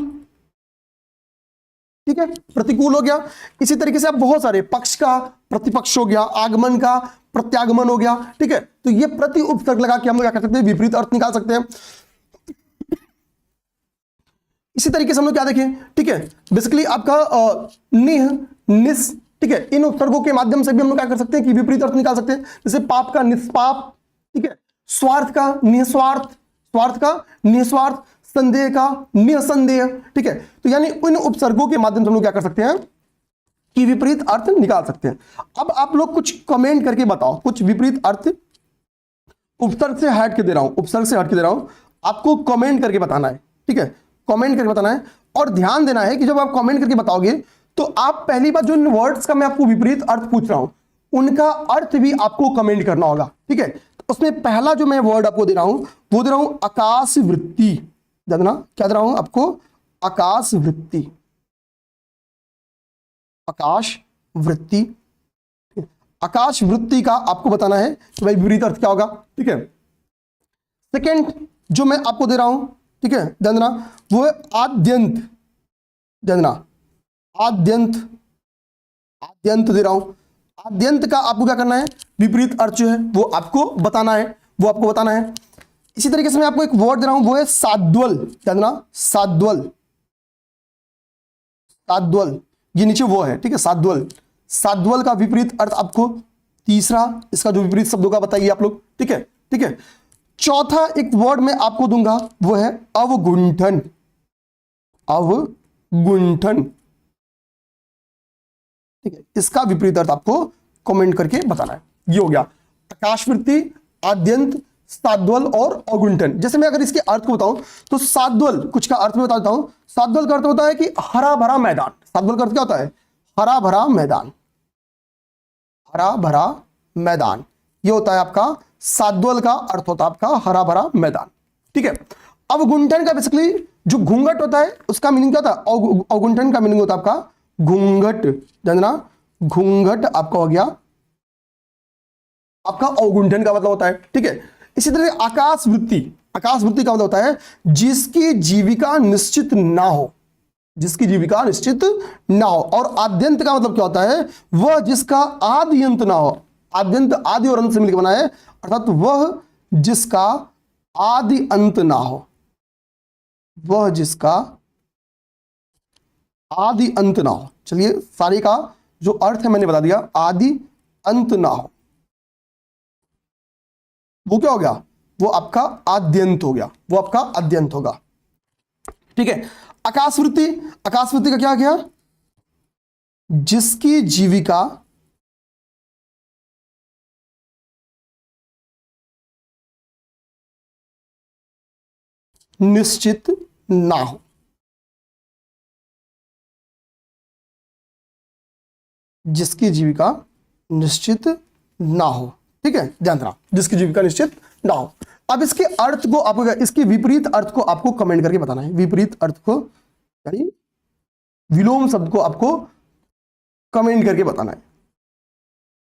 ठीक है, प्रतिकूल हो गया। इसी तरीके से आप बहुत सारे, पक्ष का प्रतिपक्ष हो गया, आगमन का प्रत्यागमन हो गया। ठीक है, तो ये प्रति उपसर्ग लगा के हम लोग क्या कर सकते हैं, विपरीत अर्थ निकाल सकते हैं। इसी तरीके से हम लोग क्या देखें, ठीक है, बेसिकली आपका निह, निस, ठीक है, इन उपसर्गों के माध्यम से भी हम लोग क्या कर सकते हैं कि विपरीत अर्थ निकाल सकते हैं। जैसे पाप का निष्पाप, ठीक है, स्वार्थ का निस्वार्थ, स्वार्थ का निस्वार्थ, संदेह का निसंदेह। ठीक है, तो यानी इन उपसर्गों के माध्यम से हम लोग क्या कर सकते हैं कि विपरीत अर्थ निकाल सकते हैं। अब आप लोग कुछ कमेंट करके बताओ, कुछ विपरीत अर्थ उपसर्ग से हट के दे रहा हूं, उपसर्ग से हट के दे रहा हूं, आपको कमेंट करके बताना है। ठीक है, कमेंट करके बताना है। और ध्यान देना है कि जब आप कमेंट करके बताओगे तो आप पहली बार जो वर्ड्स का मैं आपको विपरीत अर्थ पूछ रहा हूं उनका अर्थ भी आपको कमेंट करना होगा। ठीक है, तो उसमें पहला जो मैं वर्ड आपको दे रहा हूं वो दे रहा हूं आकाश वृत्ति। जानना क्या दे रहा हूं आपको, आकाश वृत्ति, आकाश वृत्ति। आकाश वृत्ति का आपको बताना है कि भाई विपरीत अर्थ क्या होगा। ठीक है, सेकंड जो मैं आपको दे रहा हूं, ठीक है, जानना वो है आद्यंत, जानना आद्यंत, आद्यंत दे रहा हूं। आद्यंत का आपको क्या करना है, विपरीत अर्थ जो है वो आपको बताना है, वो आपको बताना है। इसी तरीके से मैं आपको एक वर्ड दे रहा हूं वो है साद्वल, जानना साद्वल, साद्वल, ये नीचे वो है। ठीक है, साद्वल, साद्वल का विपरीत अर्थ आपको तीसरा, इसका जो विपरीत शब्दों का बताइए आप लोग। ठीक है, ठीक है। चौथा एक वर्ड मैं आपको दूंगा वो है अवगुंठन, अवगुंठन। ठीक है, इसका विपरीत अर्थ आपको कमेंट करके बताना है। ये हो गया आकाशवृत्ति, आद्यंत, साद्वल और अवगुंठन। जैसे मैं अगर इसके अर्थ को बताऊं तो साद्वल कुछ का अर्थ में बता देता हूं। साद्वल का अर्थ होता है कि हरा भरा मैदान। साद्वल का अर्थ क्या होता है, हरा भरा मैदान, हरा भरा मैदान, ये होता है आपका साद्वल का अर्थ होता है आपका हरा भरा मैदान। ठीक है, अवगुंठन का बेसिकली जो घूंघट होता है उसका मीनिंग क्या होता है, अवगुंठन का मीनिंग होता है आपका घूंघट, जानना घूंघट आपका हो गया आपका अवगुंठन का मतलब होता है। ठीक है, इसी तरह आकाश वृत्ति, आकाश वृत्ति का मतलब होता है जिसकी जीविका निश्चित ना हो, जिसकी जीविका निश्चित ना हो। और आद्यंत का मतलब क्या होता है, वह जिसका आदि अंत ना हो। आद्यंत आदि और अंत से मिलकर बना है, अर्थात वह जिसका आदि अंत ना हो, वह जिसका आदि अंत ना हो। चलिए, सारे का जो अर्थ है मैंने बता दिया, आदि अंत ना हो, वो क्या हो गया, वो आपका आद्यंत हो गया, वो आपका आद्यंत होगा। ठीक है, आकाशवृत्ति, आकाशवृत्ति का क्या गया, जिसकी जीविका निश्चित ना हो, जिसकी जीविका निश्चित ना हो। ठीक है, ध्यान रखना, जिसकी जीविका निश्चित ना हो। अब इसके अर्थ को आपको, इसके विपरीत अर्थ को आपको कमेंट करके बताना है। विपरीत अर्थ को यानी विलोम शब्द को आपको कमेंट करके बताना है।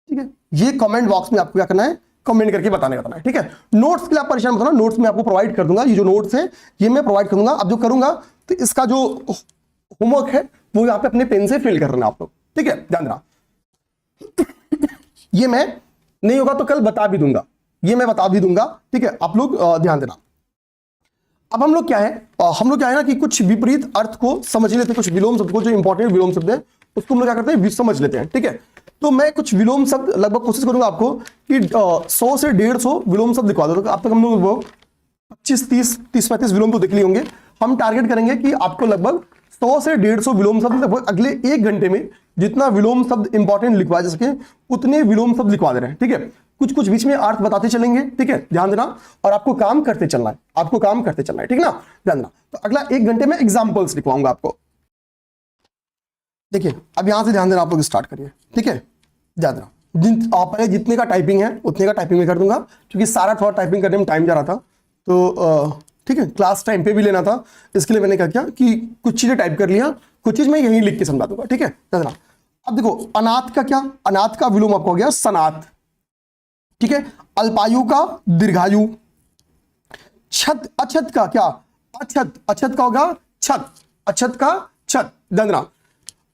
ठीक है, ये कमेंट बॉक्स में आपको क्या करना है, कमेंट करके बताना है। ठीक है, नोट्स के लिए आप परेशान मत होना, नोट्स में आपको प्रोवाइड कर दूंगा। ये जो नोट्स है ये मैं प्रोवाइड कर दूंगा। अब जो करूंगा तो इसका जो होमवर्क है वो यहाँ पे अपने पेन से फिल कर देना आप लोग। ठीक है, ध्यान रखना, ये मैं नहीं होगा तो कल बता भी दूंगा, ये मैं बता भी दूंगा। ठीक है, आप लोग ध्यान देना। अब हम लोग क्या है, हम लोग क्या है ना कि कुछ विपरीत अर्थ को समझ लेते हैं, कुछ विलोम शब्द को, जो इंपॉर्टेंट विलोम शब्द है उसको हम लोग क्या करते हैं, समझ लेते हैं। ठीक है, तो मैं कुछ विलोम शब्द लगभग कोशिश करूंगा आपको कि 100 से 150 विलोम शब्द दिखवा दो। तो अब तक हम लोग 25-30-35 विलोम तो देख लिए होंगे। हम टारगेट करेंगे कि आपको लगभग 100 से 150 विलोम शब्द लगभग अगले 1 घंटे में जितना विलोम शब्द इंपॉर्टेंट लिखवा जा सके उतने विलोम शब्द लिखवा दे रहे हैं। ठीक है, कुछ कुछ बीच में अर्थ बताते चलेंगे। ठीक है, ध्यान देना, और आपको काम करते चलना है, आपको काम करते चलना है। ठीक ना, ध्यान देना। तो अगला 1 घंटे में एग्जाम्पल्स लिखवाऊंगा आपको। देखिए, अब यहां से ध्यान देना, आप लोग स्टार्ट करिए। ठीक है, ध्यान देना, पहले जितने का टाइपिंग है उतने का टाइपिंग में कर दूंगा, क्योंकि सारा थोड़ा टाइपिंग करने में टाइम जा रहा था। तो ठीक है, क्लास टाइम पे भी लेना था, इसके लिए मैंने क्या किया कि कुछ चीजें टाइप कर लिया, कुछ चीज मैं यहीं लिख के समझा दूंगा। ठीक है, ध्यान देना। अब देखो, अनाथ का क्या, अनाथ का विलोम आपको हो गया सनाथ। ठीक है, अल्पायु का दीर्घायु। छत, अछत का क्या, अछत, अछत का होगा छत, अछत का छत। ध्यान देना।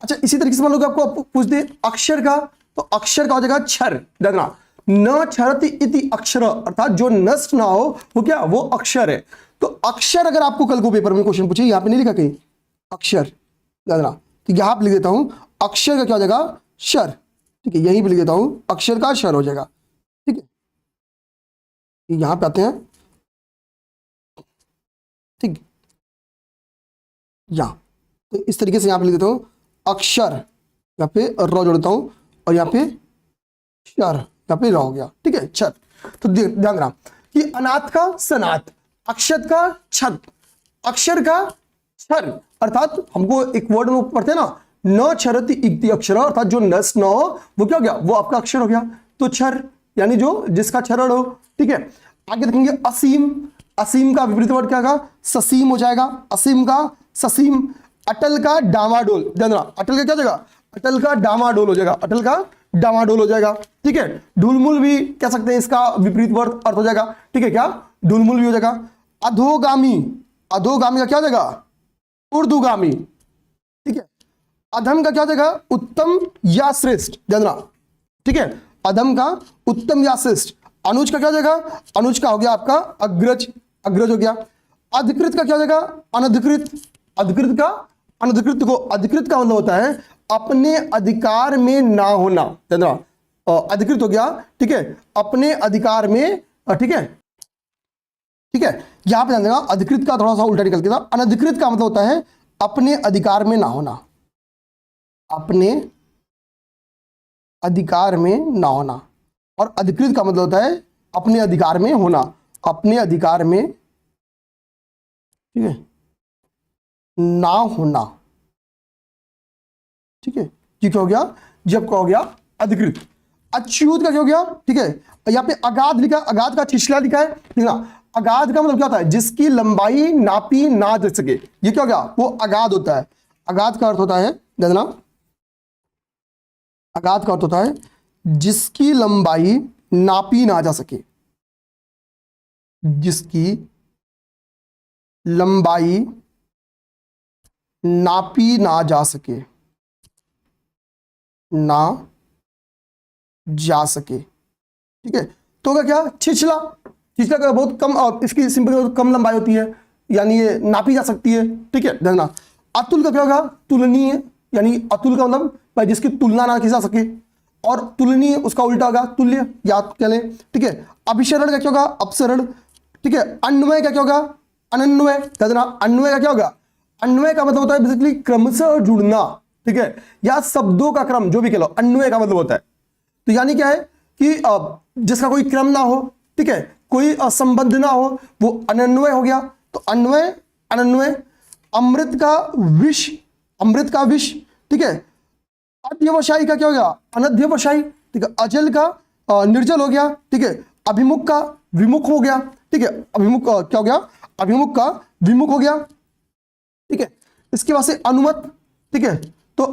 अच्छा, इसी तरीके से मान लो कि आपको पूछ दे अक्षर का, तो अक्षर का हो जाएगा क्षर। ध्यान देना, न क्षरति इति अक्षर, अर्थात जो नष्ट ना हो वो क्या, वो अक्षर है। तो अक्षर अगर आपको कल को पेपर में क्वेश्चन पूछे, यहां पे नहीं लिखा कहीं अक्षर, ध्यान देना, तो यहां पे लिख देता हूं अक्षर का क्या हो जाएगा, शर। ठीक है, यहीं पे लिख देता हूं अक्षर का शर हो जाएगा। ठीक है, यहां पे आते हैं। ठीक, यहां तो इस तरीके से यहां पे लिख देता हूं अक्षर, यहाँ पे र जोड़ता हूं, और यहाँ पे शर, यहाँ पे र हो गया। ठीक है, छत। तो ध्यान देना कि अनाथ का सनाथ, अक्षत का छत, अक्षर का क्षर, अर्थात हमको एक वर्ड में पढ़ते हैं ना, न क्षरति इति अक्षर, अर्थात जो नष्ट न हो वो क्या हो गया, वो आपका अक्षर हो गया। तो क्षर यानी जो जिसका क्षरण हो। ठीक है, आगे देखेंगे असीम, असीम का विपरीत वर्ड क्या होगा, ससीम हो जाएगा, असीम का ससीम। अटल का डामाडोल, ध्यान देना, अटल का क्या हो जाएगा, अटल का डामाडोल हो जाएगा, अटल का डामाडोल हो जाएगा। ठीक है, ढुलमुल भी कह सकते हैं, इसका विपरीत वर्ड अर्थ हो जाएगा। ठीक है, क्या, ढुलमुल भी हो जाएगा। अधोगामी, अधोगामी का क्या हो जाएगा, ऊर्ध्वगामी। ठीक है, अधम का क्या हो जाएगा, उत्तम या श्रेष्ठ। ध्यान देना। ठीक है, अधम का उत्तम या श्रेष्ठ। अनुज का क्या हो जाएगा, अनुज का हो गया आपका अग्रज, अग्रज हो गया। अधिकृत का क्या हो जाएगा, अनधिकृत, अधिकृत का अनधिकृत। को अधिकृत का मतलब होता है अपने अधिकार में ना होना। ध्यान देना, अधिकृत हो गया। ठीक है, अपने अधिकार में। ठीक है, ठीक है, यहां पे ध्यान देना, अधिकृत का थोड़ा सा उल्टा निकल के था। अनधिकृत का मतलब होता है अपने अधिकार में ना होना, अपने अधिकार में ना होना। और अधिकृत का मतलब होता है अपने अधिकार में होना, अपने अधिकार में, ठीक है, ना होना। ठीक है, ये क्या हो गया, जब क्या हो गया, अधिकृत। अच्युत का क्या हो गया। ठीक है, यहाँ पे अगाध लिखा, अगाध का छिछला लिखा है। ठीक है, अगाध का मतलब क्या होता है, जिसकी लंबाई नापी ना जा सके, ये क्या हो गया, वो अगाध होता है। अगाध का अर्थ होता है, देखना, अगाध का अर्थ होता है जिसकी लंबाई नापी ना जा सके, जिसकी लंबाई नापी ना जा सके, ना जा सके। ठीक है, तो क्या, छिछला, छिछला का बहुत कम, और इसकी सिंपल कम लंबाई होती है, यानी ये नापी जा सकती है। ठीक है, देखना। अतुल का क्या होगा, तुलनीय, यानी अतुल का मतलब भाई जिसकी तुलना ना की जा सके, और तुलनीय उसका उल्टा होगा तुल्य, याद कर लें। ठीक है, अभिसरण का क्या होगा, अपसरण। ठीक है, अन्वय का क्या होगा, अनन्वय। देखना, अन्वय का क्या होगा, अन्वय का मतलब होता है बेसिकली क्रमशः जुड़ना। ठीक है, या शब्दों का क्रम, जो भी कह लो, अन्वय का मतलब होता है। तो यानी क्या है कि जिसका कोई क्रम ना हो, ठीक है, कोई संबंध ना हो, वो अनन्वय हो गया। तो अन्वय, अनन्वय। अमृत का विष, अमृत का विष। ठीक है, अध्यवसायी का क्या हो गया, अनध्यवसायी। ठीक है, अजल का निर्जल हो गया। ठीक है, अभिमुख का विमुख हो गया। ठीक है, अभिमुख क्या हो गया, अभिमुख का विमुख हो गया। ठीक है, इसके बाद से अनुमत। ठीक है, तो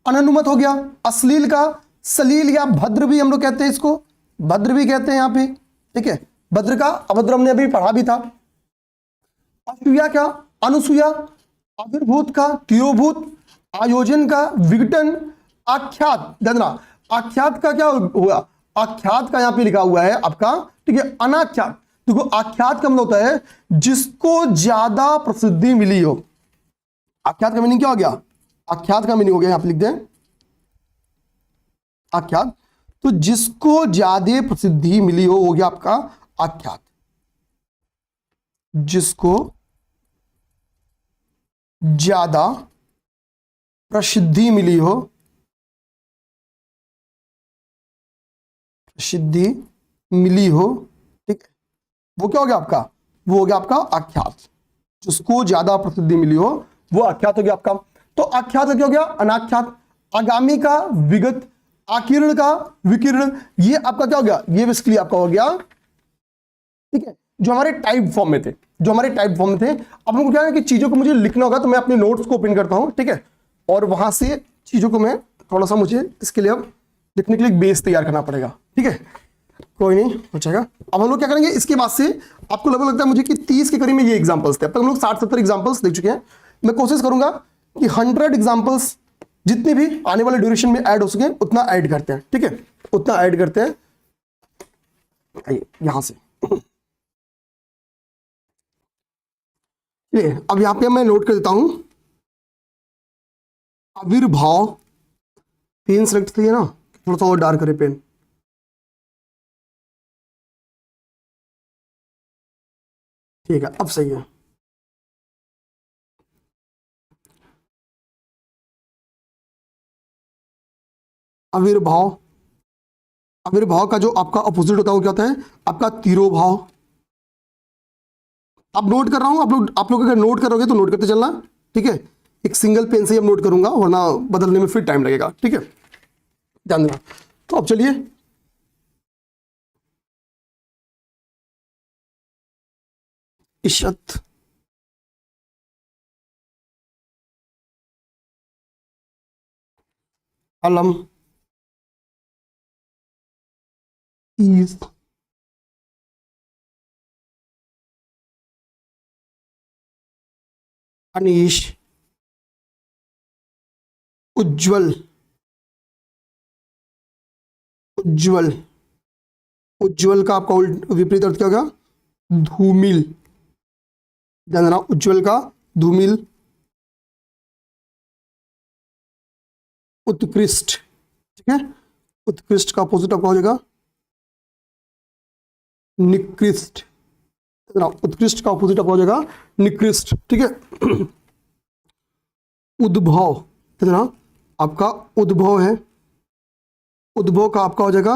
अनुमत हो गया। अश्लील का सलील, या भद्र भी हम लोग कहते हैं, इसको भद्र भी कहते हैं यहाँ पे। ठीक है, भद्र का अभद्र हमने अभी पढ़ा भी था। असूया क्या, अनुसूया। आविर्भूत का तिरोभूत। आयोजन का विघटन। आख्यात, देखना, आख्यात का क्या हुआ, आख्यात का यहां पे लिखा हुआ है आपका। ठीक है, अनाख्यात। देखो, आख्यात का मतलब होता है जिसको ज्यादा प्रसिद्धि मिली हो। आख्यात का मीनिंग क्या हो गया, आख्यात का मीनिंग हो गया, यहां पे लिख दें, आख्यात। तो जिसको ज्यादा प्रसिद्धि मिली हो गया आपका आख्यात। जिसको ज्यादा प्रसिद्धि मिली हो, प्रसिद्धि मिली हो, ठीक है, वो क्या हो गया आपका, वो हो गया आपका आख्यात। जिसको ज्यादा प्रसिद्धि मिली हो वो आख्यात हो गया आपका। तो आख्यात का क्या हो गया, अनाख्यात। आगामी का विगत, आकीर्ण का विकीर्ण, ये आपका क्या हो गया, ये बेसिकली आपका हो गया, ठीक है, जो हमारे टाइप फॉर्म में थे, जो हमारे टाइप फॉर्म में थे। अब हमको क्या है कि चीजों को मुझे लिखना होगा, तो मैं अपने नोट्स को ओपन करता हूं, ठीक है, और वहां से चीजों को मैं थोड़ा सा, मुझे इसके लिए अब लिखने के लिए एक बेस तैयार करना पड़ेगा, ठीक है, कोई नहीं हो जाएगा। अब हम लोग क्या करेंगे, इसके बाद से आपको लगभग लगता है मुझे कि 30 के करीब में ये एग्जांपल्स थे। अब तक हम लोग 60-70 एग्जांपल्स देख चुके हैं। मैं कोशिश करूंगा कि 100 एग्जांपल्स जितने भी आने वाले ड्यूरेशन में ऐड हो सके उतना ऐड करते हैं, ठीक है, उतना ऐड करते हैं। यहां से अब यहां पे मैं नोट कर देता हूं, आविर्भाव। पेन सेलेक्ट किया ना, थोड़ा सा और डार्क करे पेन, ठीक है, अब सही है। आविर्भाव, आविर्भाव का जो आपका अपोजिट होता है वो क्या होता है, आपका तिरोभाव। अब नोट कर रहा हूं, आप लोग अगर नोट करोगे तो नोट करते चलना, ठीक है, एक सिंगल पेन से ही अब नोट करूंगा, वरना बदलने में फिर टाइम लगेगा, ठीक है, ध्यान देना। तो अब चलिए, इशत, अलम, ईज, अनीश, उज्जवल, उज्जवल, उज्जवल का आपका विपरीत अर्थ क्या होगा, धूमिल। ध्यान देना, उज्जवल का धूमिल। उत्कृष्ट, ठीक है, उत्कृष्ट का अपोजिट आपका हो जाएगा निकृष्ट। उत्कृष्ट का अपोजिट आपका हो जाएगा निकृष्ट, ठीक है। उद्भव, ना आपका उद्भव है, उद्भव का आपका हो जाएगा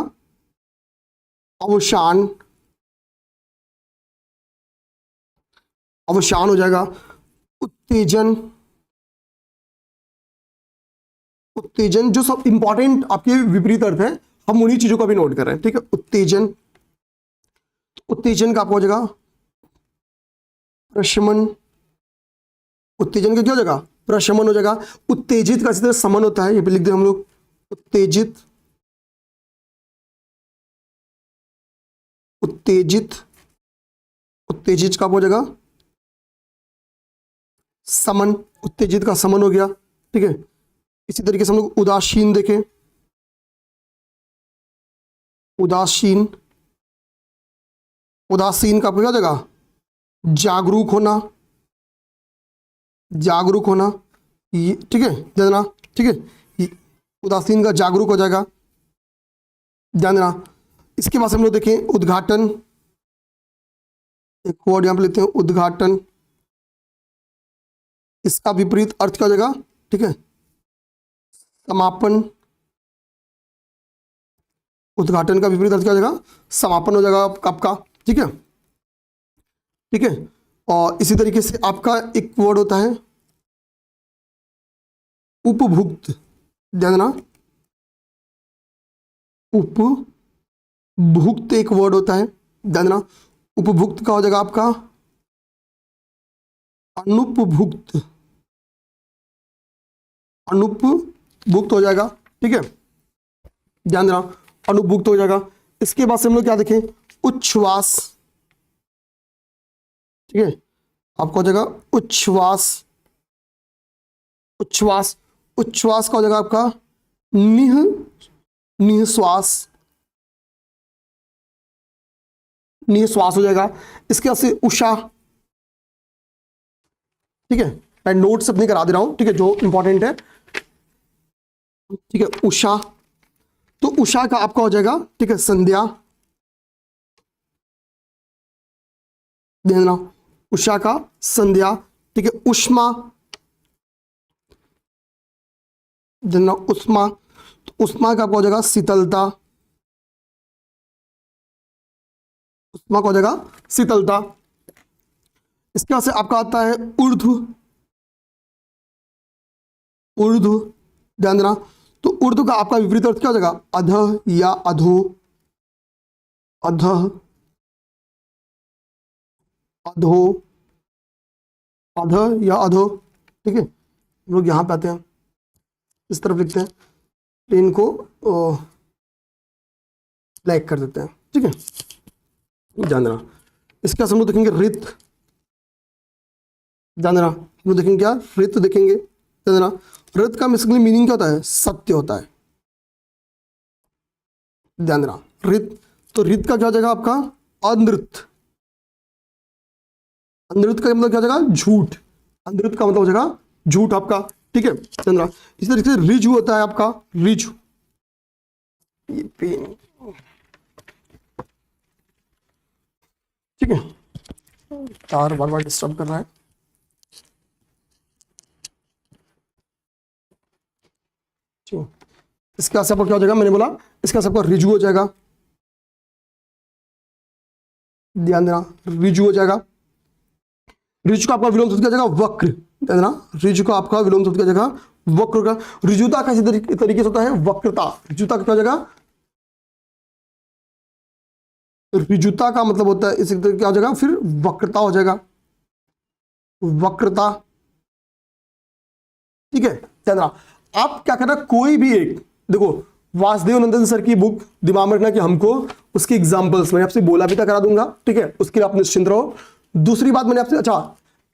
अवसान, अवसान हो जाएगा। उत्तेजन, उत्तेजन, जो सब इंपॉर्टेंट आपके विपरीत अर्थ है हम उन्हीं चीजों को भी नोट कर रहे हैं, ठीक है। उत्तेजन, उत्तेजन का आपका हो जाएगा प्रशमन। उत्तेजन का क्या हो जाएगा, प्रशमन हो जाएगा। उत्तेजित का इसी तरह समन होता है, ये पे लिख दे हम लोग, उत्तेजित, उत्तेजित, उत्तेजित का हो जाएगा समन, उत्तेजित का समन हो गया, ठीक है। इसी तरीके से हम लोग उदासीन देखें, उदासीन, उदासीन का क्या हो जाएगा, जागरूक होना, जागरूक होना, ये ठीक है, ध्यान देना, ठीक है, उदासीन का जागरूक हो जाएगा, ध्यान देना। इसके बाद हम लोग देखें उद्घाटन, एक वर्ड यहां पे लेते हैं उद्घाटन, इसका विपरीत अर्थ क्या हो जाएगा, ठीक है, समापन। उद्घाटन का विपरीत अर्थ क्या हो जाएगा, समापन हो जाएगा आपका, ठीक है, ठीक है। और इसी तरीके से आपका एक वर्ड होता है उपभुक्त, ध्यान देना, उपभुक्त एक वर्ड होता है, ध्यान देना। उपभुक्त का हो जाएगा आपका अनुपभुक्त, अनुपभुक्त हो जाएगा, ठीक है, ध्यान देना, अनुपभुक्त हो जाएगा। इसके बाद से हम लोग क्या देखें, उच्छ्वास, ठीक है, आपका हो जाएगा उच्छ्वास, उच्छ्वास, उच्छ्वास का हो जाएगा आपका निःश्वास, निःश्वास हो जाएगा। इसके बाद से उषा, ठीक है, मैं नोट्स अपनी करा दे रहा हूं, ठीक है, जो इंपॉर्टेंट है, ठीक है, उषा। तो तो उषा का आपका हो जाएगा, ठीक है, संध्या, ध्यान देना, उषा का संध्या, ठीक है। उष्मा, ध्यान देना, उष्मा, तो उष्मा का आपका हो जाएगा शीतलता, उष्मा का हो जाएगा शीतलता। इसके बाद से आपका आता है ऊर्ध्व, ऊर्ध्व, ध्यान देना, तो ऊर्ध्व का आपका विपरीत अर्थ क्या हो जाएगा, अधः या अधो, अधः, अधो, अधः या अधो, ठीक है। हम लोग यहां पे आते हैं, इस तरफ लिखते हैं, पेन को ब्लैक कर देते हैं, ठीक है, ध्यान देना। इसका हम लोग देखेंगे रित, ध्यान देना, हम लोग देखेंगे क्या, रित देखेंगे, ध्यान देना। रित का बेसिकली मीनिंग क्या होता है, सत्य होता है, ध्यान देना। रित, तो रित का क्या हो जाएगा आपका, अनृत, अनृत का मतलब क्या हो जाएगा, झूठ, अनृत का मतलब हो जाएगा झूठ आपका, ठीक है, ध्यान देना। इसी तरीके से रिजु होता है आपका, रिजु, ये पेन, ठीक है, तार बार बार डिस्टर्ब कर रहा है, इसका सबका क्या हो जाएगा, मैंने बोला इसका सबका रिजु हो जाएगा, ध्यान देना, रिजु हो जाएगा। रिजु का आपका विलोम सूत्र क्या जाएगा, वक्र, ध्यान देना, रिजु का आपका विलोम सूत्र क्या जाएगा, वक्र का। रिजुता का इसी तरीके से होता है वक्रता, रिजुता का क्या हो जाएगा, रिजुता का मतलब होता है इसी तरह क्या हो जाएगा, फिर वक्रता हो जाएगा, वक्रता, ठीक है, ध्यान देना। आप क्या करना, कोई भी एक, देखो वासुदेव नंदन सर की बुक दिमाग में रखना कि हमको उसके एग्जांपल्स मैंने आपसे बोला भी था करा दूंगा, ठीक है, उसके लिए आप निश्चिंत रहो। दूसरी बात मैंने आपसे, अच्छा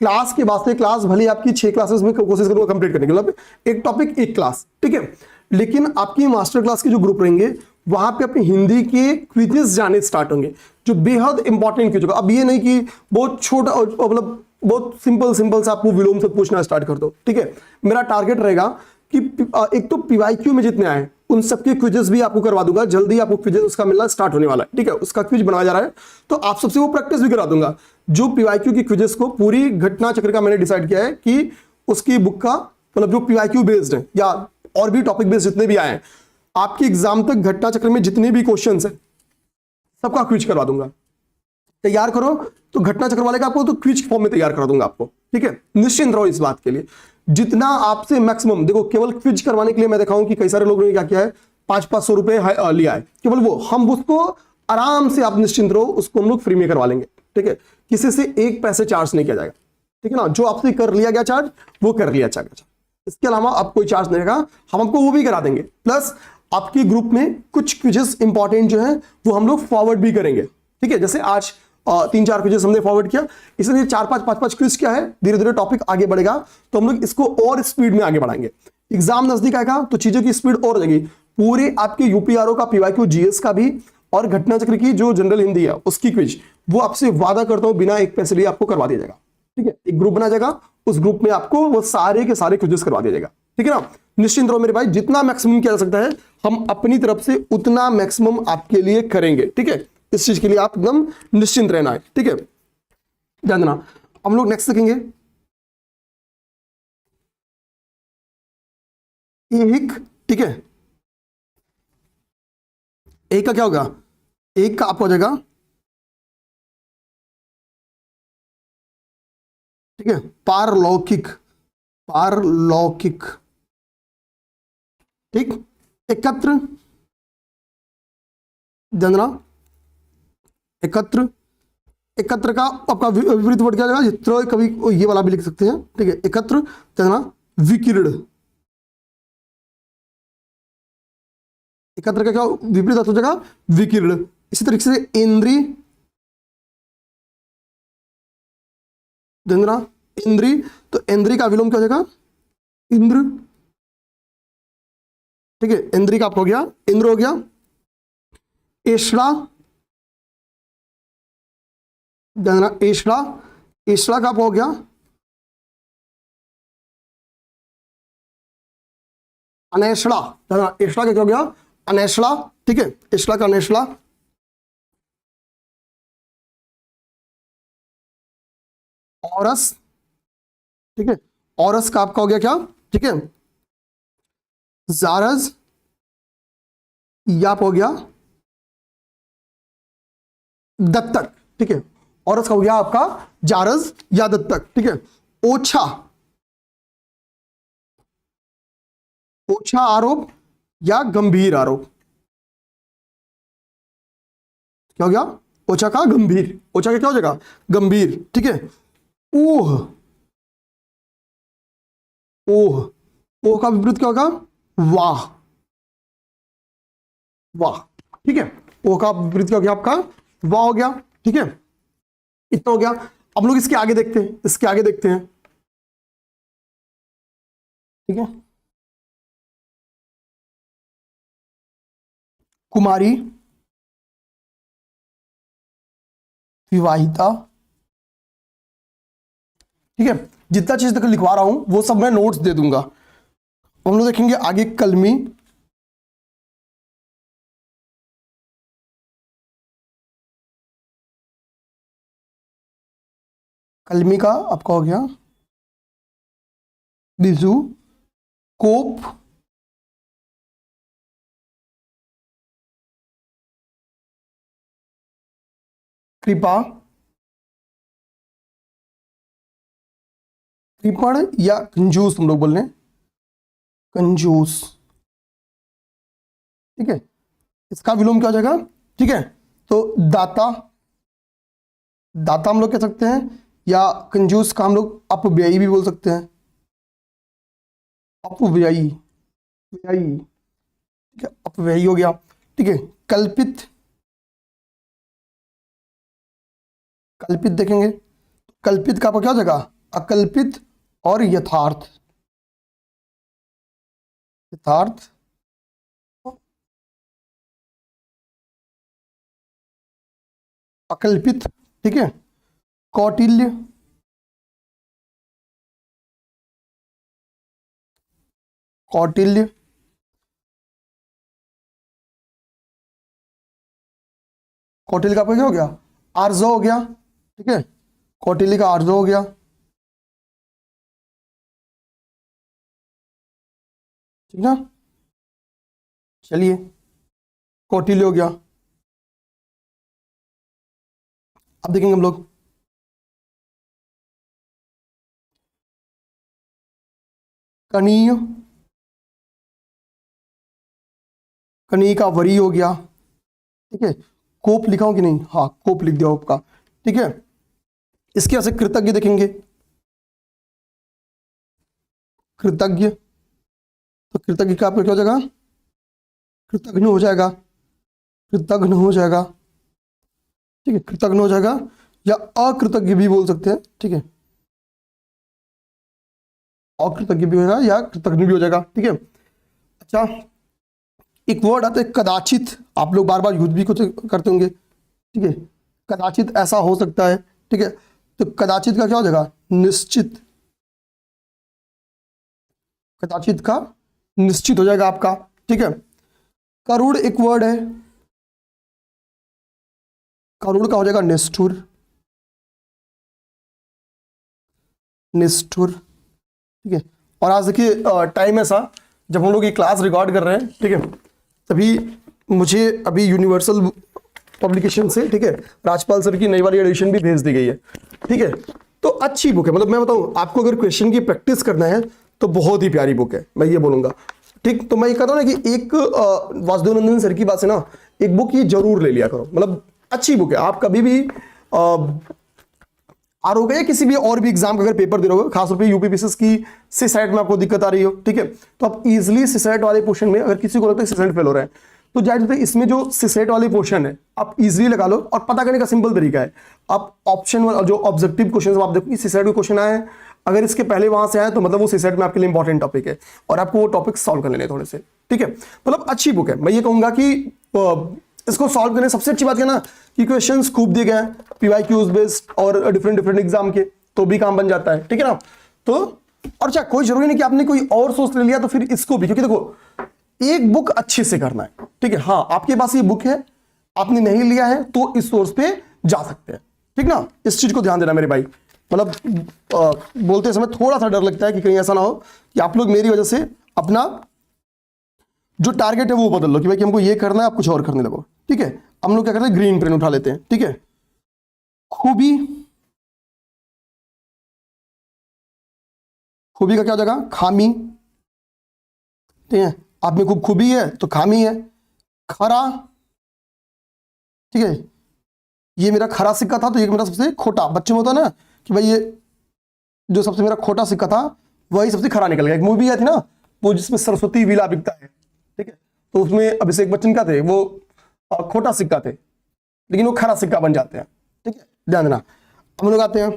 क्लास के वास्ते, क्लास भले आपकी 6 क्लासेस में कोशिश करूंगा कंप्लीट करने के, मतलब एक टॉपिक एक क्लास, ठीक है, लेकिन आपकी मास्टर क्लास के जो ग्रुप रहेंगे वहां पे अपने हिंदी के क्विजेस जाने स्टार्ट होंगे, जो बेहद इंपॉर्टेंट क्विज होगा। अब ये नहीं कि बहुत छोटा, मतलब बहुत सिंपल से आपको विलोम से पूछना स्टार्ट कर दो, ठीक है। मेरा टारगेट रहेगा कि एक तो पीवाईक्यू में जितने आए उन सबके क्विजेस भी आपको करवा दूंगा, जल्दी आपको क्विजेस उसका मिलना स्टार्ट होने वाला है, ठीक है, उसका क्विज बनाया जा रहा है, तो आप सबसे वो प्रैक्टिस भी करा दूंगा। जो पीवाईक्यू की क्विजेस को पूरी घटना चक्र का मैंने डिसाइड किया है कि उसकी बुक का, मतलब जो पीवाईक्यू बेस्ड है या और भी टॉपिक बेस्ड जितने भी आए हैं, आपकी एग्जाम तक घटना चक्र में जितने भी क्वेश्चन है सबका क्विज करवा दूंगा। तैयार करो तो घटना चक्र वाले का आपको तो क्विज फॉर्म में तैयार करा दूंगा आपको, ठीक है, निश्चिंत रहो इस बात के लिए। जितना आपसे मैक्सिमम, देखो केवल क्विज करवाने के लिए मैं दिखाऊं कि कई सारे लोगों ने क्या किया है, 500-500 रुपए लिया है केवल वो, हम उसको आराम से, आप निश्चिंत रहो, उसको हम लोग फ्री में करवा लेंगे, ठीक है, किसी से 1 पैसे चार्ज नहीं किया जाएगा, ठीक है ना। जो आपसे कर लिया गया चार्ज वो कर लिया जाएगा, इसके अलावा आप कोई चार्ज नहीं रहेगा, हम आपको वो भी करा देंगे। प्लस आपके ग्रुप में कुछ क्विजेस इंपॉर्टेंट जो है वो हम लोग फॉरवर्ड भी करेंगे, ठीक है, जैसे आज 3-4 क्विजेस हमने फॉरवर्ड किया, इसलिए 4-5 क्विज क्या है, धीरे धीरे टॉपिक आगे बढ़ेगा तो हम लोग इसको और स्पीड में आगे बढ़ाएंगे। एग्जाम नजदीक आएगा तो चीजों की स्पीड और हो जाएगी, पूरे आपके यूपीआरओ का, पीवाईक्यू जीएस का भी और घटना चक्र की जो जनरल हिंदी है उसकी क्विज, वो आपसे वादा करता हूं बिना 1 पैसे लिए आपको करवा दिया जाएगा, ठीक है। एक ग्रुप बना जाएगा, उस ग्रुप में आपको वो सारे के सारे क्विजेस करवा दिया जाएगा, ठीक है ना। निश्चिंत रहो मेरे भाई, जितना मैक्सिमम किया जा सकता है हम अपनी तरफ से उतना मैक्सिमम आपके लिए करेंगे, ठीक है, इस चीज के लिए आप एकदम निश्चिंत रहना है, ठीक है, ध्यान देना। हम लोग नेक्स्ट देखेंगे एक, ठीक है, एक का क्या होगा, एक का आपका हो जाएगा, ठीक है, पारलौकिक, पारलौकिक, ठीक, एकत्र, ध्यान देना, एकत्र, एकत्र का आपका विपरीत वर्ड क्या जाएगा, चित्र, कभी ये वाला भी लिख सकते हैं, ठीक है, एकत्र, ध्यान देना, विकिरण, एकत्र का क्या विपरीत अर्थ हो जाएगा, विकिरण। इसी तरीके से इंद्री, ध्यान देना, इंद्री, तो इंद्री का विलोम क्या हो जाएगा, इंद्र, ठीक है, इंद्री का आपका हो गया, इंद्र हो गया। एषड़ा, ध्यान देना, एषड़ा, एषड़ा का आपका हो गया अनेषड़ा, ध्यान देना, एषड़ा का क्या हो गया, अनेशला, ठीक है, इशला का अनेशला। औरस, ठीक है, औरस का आपका हो गया क्या, ठीक है, जारज, याप हो गया दत्तक, ठीक है, औरस का हो गया आपका जारज या दत्तक, ठीक है। ओछा, ओछा आरोप या गंभीर आरोप, क्या हो गया, ओछा का गंभीर, ओछा का क्या हो जाएगा, गंभीर, ठीक है। ऊह, ओह, ओह का विपरीत क्या होगा, वाह, वाह, ठीक है, ओह का विपरीत क्या हो गया आपका, वाह हो गया, ठीक है। इतना हो गया। अब लोग इसके आगे देखते हैं, इसके आगे देखते हैं, ठीक है। कुमारी, विवाहिता, ठीक है। जितना चीज तक लिखवा रहा हूं वो सब मैं नोट्स दे दूंगा। हम लोग देखेंगे आगे कलमी, कलमी का आपका हो गया बिजू, कोप, कृपा, कृपण या कंजूस हम लोग बोल रहे हैं, कंजूस, ठीक है। इसका विलोम क्या हो जाएगा, ठीक है। तो दाता, दाता हम लोग कह सकते हैं, या कंजूस का हम लोग अपव्ययी भी बोल सकते हैं, अपव्ययी, व्ययी, ठीक है, अपव्ययी हो गया, ठीक है। कल्पित, कल्पित देखेंगे, कल्पित का क्या हो जाएगा, अकल्पित और यथार्थ, यथार्थ, अकल्पित, ठीक है। कौटिल्य, कौटिल्य, कौटिल्य का आपका क्या हो गया, आर्जव हो गया, ठीक है। कौटिल्य का आर्जव हो गया, ठीक ना। चलिए, कौटिल्य हो गया। अब देखेंगे हम लोग कनीय, कनीय का वरी हो गया, ठीक है। कोप लिखा हूं कि नहीं, हाँ कोप लिख दिया आपका, ठीक है। इसके यहां से कृतज्ञ देखेंगे, कृतज्ञ, तो कृतज्ञ का आपका क्या हो जाएगा, कृतघ्न हो जाएगा, कृतघ्न हो जाएगा, ठीक है, कृतघ्न हो जाएगा, या अकृतज्ञ भी बोल सकते हैं, ठीक है, अकृतज्ञ भी होगा या कृतघ्न भी हो जाएगा, ठीक है। अच्छा, एक वर्ड आता है कदाचित, आप लोग बार बार यूज भी कुछ करते होंगे, ठीक है। कदाचित ऐसा हो सकता है, ठीक है। तो कदाचित का क्या हो जाएगा, निश्चित, कदाचित का निश्चित हो जाएगा आपका, ठीक है। करुण एक वर्ड है, करुण का हो जाएगा निष्ठुर, निष्ठुर, ठीक है। और आज देखिए टाइम ऐसा, जब हम लोग ये क्लास रिकॉर्ड कर रहे हैं, ठीक है, तभी मुझे अभी यूनिवर्सल पब्लिकेशन से, ठीक है, राजपाल सर की नई वाली एडिशन भी भेज दी गई है, ठीक है। तो अच्छी बुक है, मतलब मैं बताऊं आपको, अगर क्वेश्चन की प्रैक्टिस करना है तो बहुत ही प्यारी बुक है, मैं ये बोलूंगा, ठीक। तो मैं ये कहता हूं ना कि एक वासुदेव सर की बात से ना, एक बुक ये जरूर ले लिया करो, मतलब अच्छी बुक है। आप कभी भी आरोगे या किसी भी और भी एग्जाम का अगर पेपर दे रहे हो, खासतौर पे यूपीपीसीएस की सीसैट में आपको दिक्कत आ रही हो, ठीक है, तो आप इजीली सीसैट वाले पोर्शन में, अगर किसी को लगता है सीसैट फेल हो रहा है, तो जाहिर है इसमें जो सीसैट वाले पोर्शन है आप इजीली लगा लो। और पता करने का सिंपल तरीका है, आप ऑप्शन जो ऑब्जेक्टिव क्वेश्चन आप देखो सीसैट के क्वेश्चन आए, अगर इसके पहले वहां से आए तो मतलब वो सीसैट में आपके लिए इंपॉर्टेंट टॉपिक है और आपको वो टॉपिक सॉल्व कर लेने थोड़े से, ठीक है। मतलब अच्छी बुक है। मैं ये कहूंगा कि इसको सॉल्व करने सबसे अच्छी बात है ना कि क्वेश्चंस खूब दिए गए हैं, पीवाईक्यूज बेस्ड और डिफरेंट डिफरेंट एग्जाम के, तो भी काम बन जाता है, ठीक है ना। तो और अच्छा, कोई जरूरी नहीं कि आपने कोई और सोर्स ले लिया तो फिर इसको भी, क्योंकि देखो एक बुक अच्छे से करना है, ठीक है। हाँ, आपके पास ये बुक है, आपने नहीं लिया है तो इस सोर्स पे जा सकते हैं, ठीक ना। इस चीज को ध्यान देना मेरे भाई। मतलब बोलते समय थोड़ा सा डर लगता है कि कहीं ऐसा ना हो कि आप लोग मेरी वजह से अपना जो टारगेट है वो बदल लो कि भाई कि हमको ये करना है, आप कुछ और करने लगो, ठीक है। हम लोग क्या करते हैं, ग्रीन पेन उठा लेते हैं, ठीक है। खूबी, खूबी का क्या हो जाएगा, खामी, ठीक है। आप में खूब खूबी है तो खामी है। खरा, ठीक है, ये मेरा खरा सिक्का था तो ये मेरा सबसे खोटा, बच्चे में होता है ना कि भाई ये जो सबसे मेरा खोटा सिक्का था वही सबसे खरा निकल गया। एक मूवी आई थी ना वो जिसमें सरस्वती विला बिकता है, ठीक है, तो उसमें अभिषेक बच्चन का थे वो खोटा सिक्का थे, लेकिन वो खरा सिक्का बन जाते हैं, ठीक है, ध्यान देना। हम लोग आते हैं,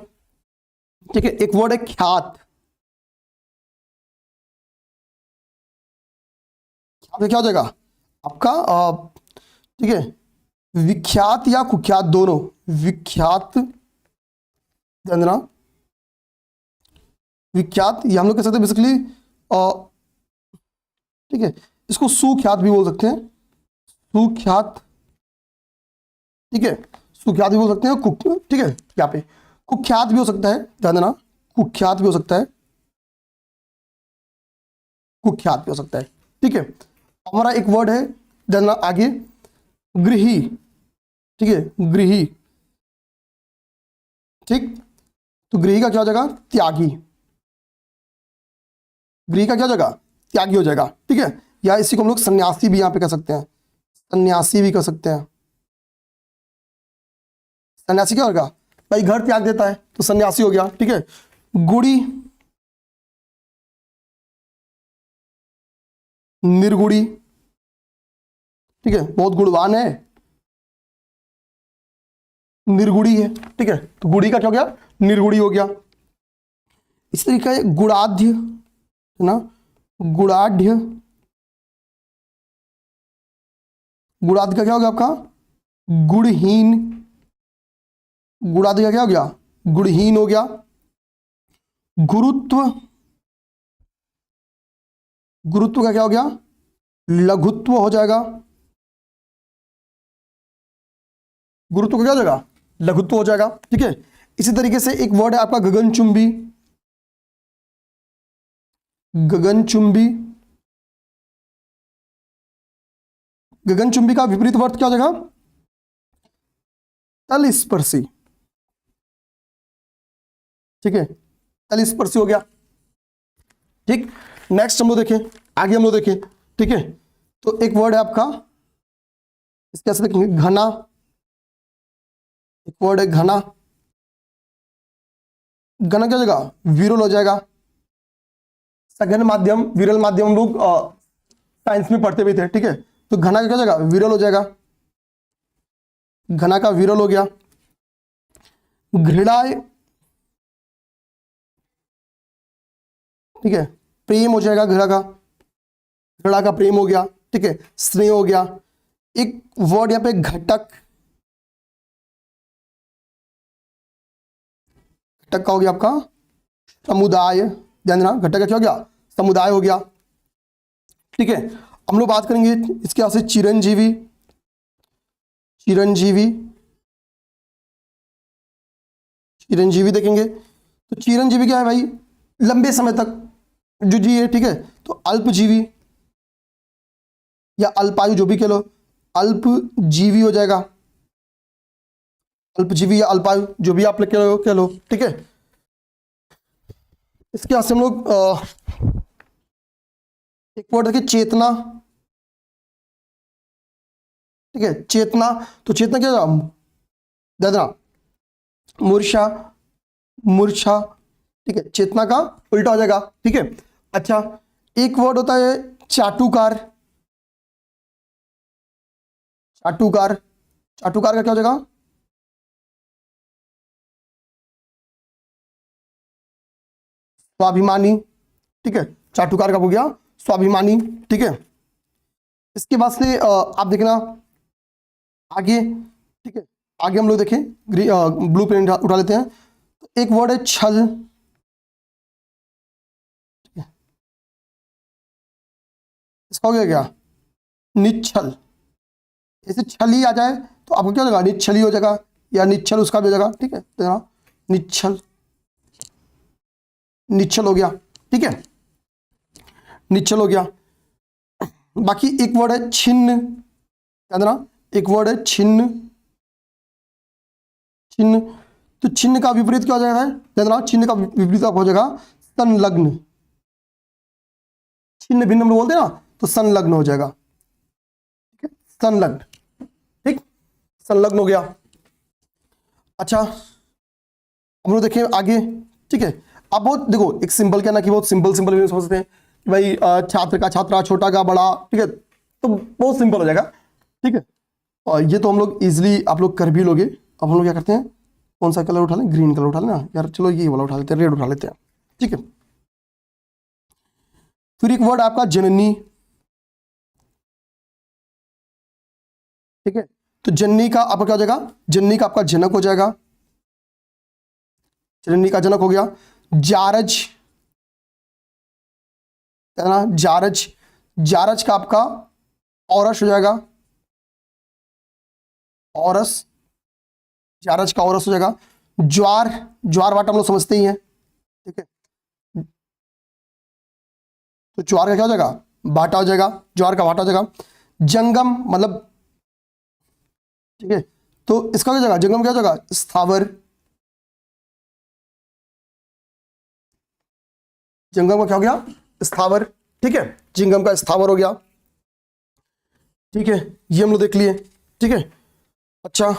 ठीक है, एक वर्ड है ख्यात। ख्यात क्या हो जाएगा आपका, ठीक है, विख्यात या कुख्यात दोनों, विख्यात, ध्यान देना, विख्यात या हम लोग कह सकते हैं बेसिकली, ठीक है, इसको सुख्यात भी बोल सकते हैं, सुख्यात, ठीक है, सुख्यात भी बोल सकते हैं, ठीक है, यहाँ पे कुख्यात भी हो सकता है, ध्यान देना, कुख्यात भी हो सकता है, कुख्यात भी हो सकता है, ठीक है। हमारा एक वर्ड है, ध्यान देना आगे, गृही, ठीक है, गृही, ठीक, तो गृही का क्या हो जाएगा, त्यागी, गृही का क्या हो जाएगा, त्यागी हो जाएगा, ठीक है। या इसी को हम लोग सन्यासी भी यहां पे कह सकते हैं, सन्यासी भी कह सकते हैं। सन्यासी क्या होगा, भाई घर त्याग देता है तो सन्यासी हो गया, ठीक है। गुड़ी, निर्गुड़ी, ठीक है, बहुत गुणवान है, निर्गुड़ी है, ठीक है, तो गुड़ी का क्या हो गया, निर्गुड़ी हो गया। इस तरीके का गुणाढ़ है ना, गुणाढ़, गुणाढ़ का क्या हो गया आपका, गुणहीन, गुणाढ़ का क्या हो गया, गुणहीन हो गया। गुरुत्व, गुरुत्व का क्या हो गया, लघुत्व हो जाएगा, गुरुत्व का क्या हो जाएगा, लघुत्व हो जाएगा, ठीक है। इसी तरीके से एक वर्ड है आपका गगनचुंबी, गगनचुंबी, गगनचुंबी का विपरीत वर्ड क्या हो जाएगा, तलस्पर्शी, ठीक है, तलस्पर्शी हो गया, ठीक। नेक्स्ट हम लोग देखें, आगे हम लोग देखें, ठीक है, तो एक वर्ड है आपका, इसके कैसे देखेंगे, घना, एक वर्ड है घना, घना क्या हो जाएगा, विरल हो जाएगा। सघन माध्यम, विरल माध्यम हम लोग साइंस में पढ़ते भी थे, ठीक है, तो घना का क्या हो जाएगा, विरल हो जाएगा, घना का विरल हो गया। घृणाय, ठीक है, प्रेम हो जाएगा, घृणा का, घृणा का प्रेम हो गया, ठीक है, स्नेह हो गया। एक वर्ड यहां पे घटक, घटक का हो गया आपका समुदाय, ध्यान देना, घटक का क्या हो गया, समुदाय हो गया, ठीक है। हम लोग बात करेंगे इसके यहां से चिरंजीवी, चिरंजीवी, चिरंजीवी देखेंगे तो चिरंजीवी क्या है भाई, लंबे समय तक जो जी है, ठीक है, तो अल्पजीवी या अल्पायु जो भी कह लो, अल्पजीवी हो जाएगा, अल्पजीवी या अल्पायु जो भी आप कह लो, ठीक है। इसके यहां से हम लोग एक वर्ड देखिए, चेतना, ठीक है, चेतना, तो चेतना क्या होगा, दादा, मूर्छा, मूर्छा, ठीक है, चेतना का उल्टा हो जाएगा, ठीक है। अच्छा, एक वर्ड होता है चाटुकार, चाटुकार, चाटुकार का क्या हो जाएगा, स्वाभिमानी, ठीक है, चाटुकार का हो गया स्वाभिमानी, ठीक है। इसके बाद से आप देखना आगे, ठीक है, आगे हम लोग देखें, ब्लू प्रिंट उठा लेते हैं, तो एक वर्ड है छल, इसका हो गया क्या, निच्छल। ऐसे छली आ जाए तो आपको क्या हो जाएगा, निच्छली हो जाएगा, या निच्छल उसका भी हो जाएगा, ठीक है। तो निच्छल, निच्छल हो गया, ठीक है, निच्छल हो गया। बाकी एक वर्ड है छिन्न, याद ना, एक वर्ड है छिन्न, छिन्न। तो छिन्न का विपरीत क्या हो जाएगा, याद ना, छिन्न का विपरीत आपको हो जाएगा संलग्न। छिन्न भिन्न हम लोग बोलते हैं ना, तो संलग्न हो जाएगा, ठीक है, संलग्न, ठीक, संलग्न हो गया। अच्छा हम लोग देखें आगे, ठीक है। अब बहुत देखो, एक सिंपल क्या ना कि बहुत सिंपल सिंपल भी समझते हैं कि भाई छात्र का छात्रा, छोटा का बड़ा, ठीक है, तो बहुत सिंपल हो जाएगा, ठीक है। और ये तो हम लोग इजिली आप लोग कर भी लोगे। अब हम लोग क्या करते हैं, कौन सा कलर उठा लें, ग्रीन कलर उठा लें ना यार, चलो ये वाला उठा लेते हैं, रेड उठा लेते हैं, ठीक है। फिर एक वर्ड आपका जननी, ठीक है। तो जननी का आपका क्या हो जाएगा, जननी का आपका जनक हो जाएगा, जननी का जनक हो गया। जारज, है ना, जारज, जारज का आपका औरस हो जाएगा, औरस, जारज का औरस हो जाएगा। ज्वार, ज्वार भाटा हम लोग समझते ही हैं, ठीक है। तो ज्वार का क्या हो जाएगा, भाटा हो जाएगा, ज्वार का भाटा हो जाएगा। जंगम मतलब, ठीक है, तो इसका क्या हो जाएगा, जंगम क्या हो जाएगा, स्थावर, जंगम का क्या हो गया, स्थावर, ठीक है, जिंगम का स्थावर हो गया, ठीक है। ये हम लोग देख लिए, ठीक है। अच्छा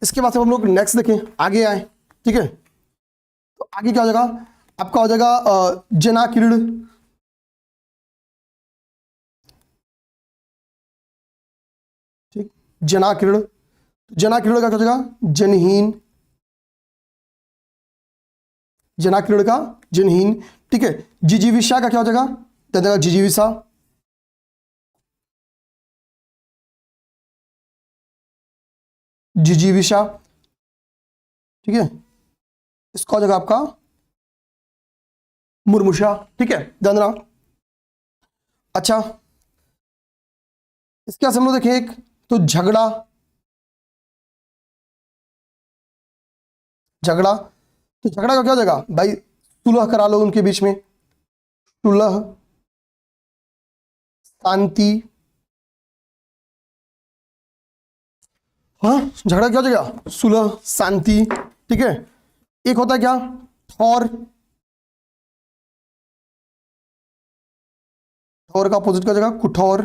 इसके बाद से हम लोग नेक्स्ट देखें, आगे आए, ठीक है। तो आगे क्या हो जाएगा, आपका हो जाएगा जनाकीर्ण, ठीक, जनाकीर्ण। जनाकीर्ण का क्या हो जाएगा, जनहीन, जनाकीर्ण का जनहीन, ठीक है। जिजीविषा का क्या हो जाएगा, तो जिजीविषा, जिजीविषा, ठीक है। इसका हो जाएगा आपका मुर्मुषा, ठीक है, ध्यान रखना। अच्छा इसके हम लोग देखें एक, तो झगड़ा, झगड़ा, तो झगड़ा का क्या हो जाएगा भाई, सुलह करा लो उनके बीच में, सुलह, शांति, हाँ, झगड़ा क्या हो जाएगा, सुलह, शांति, ठीक है। एक होता है क्या, ठौर, ठौर का अपोजिट क्या हो जाएगा, कुठौर,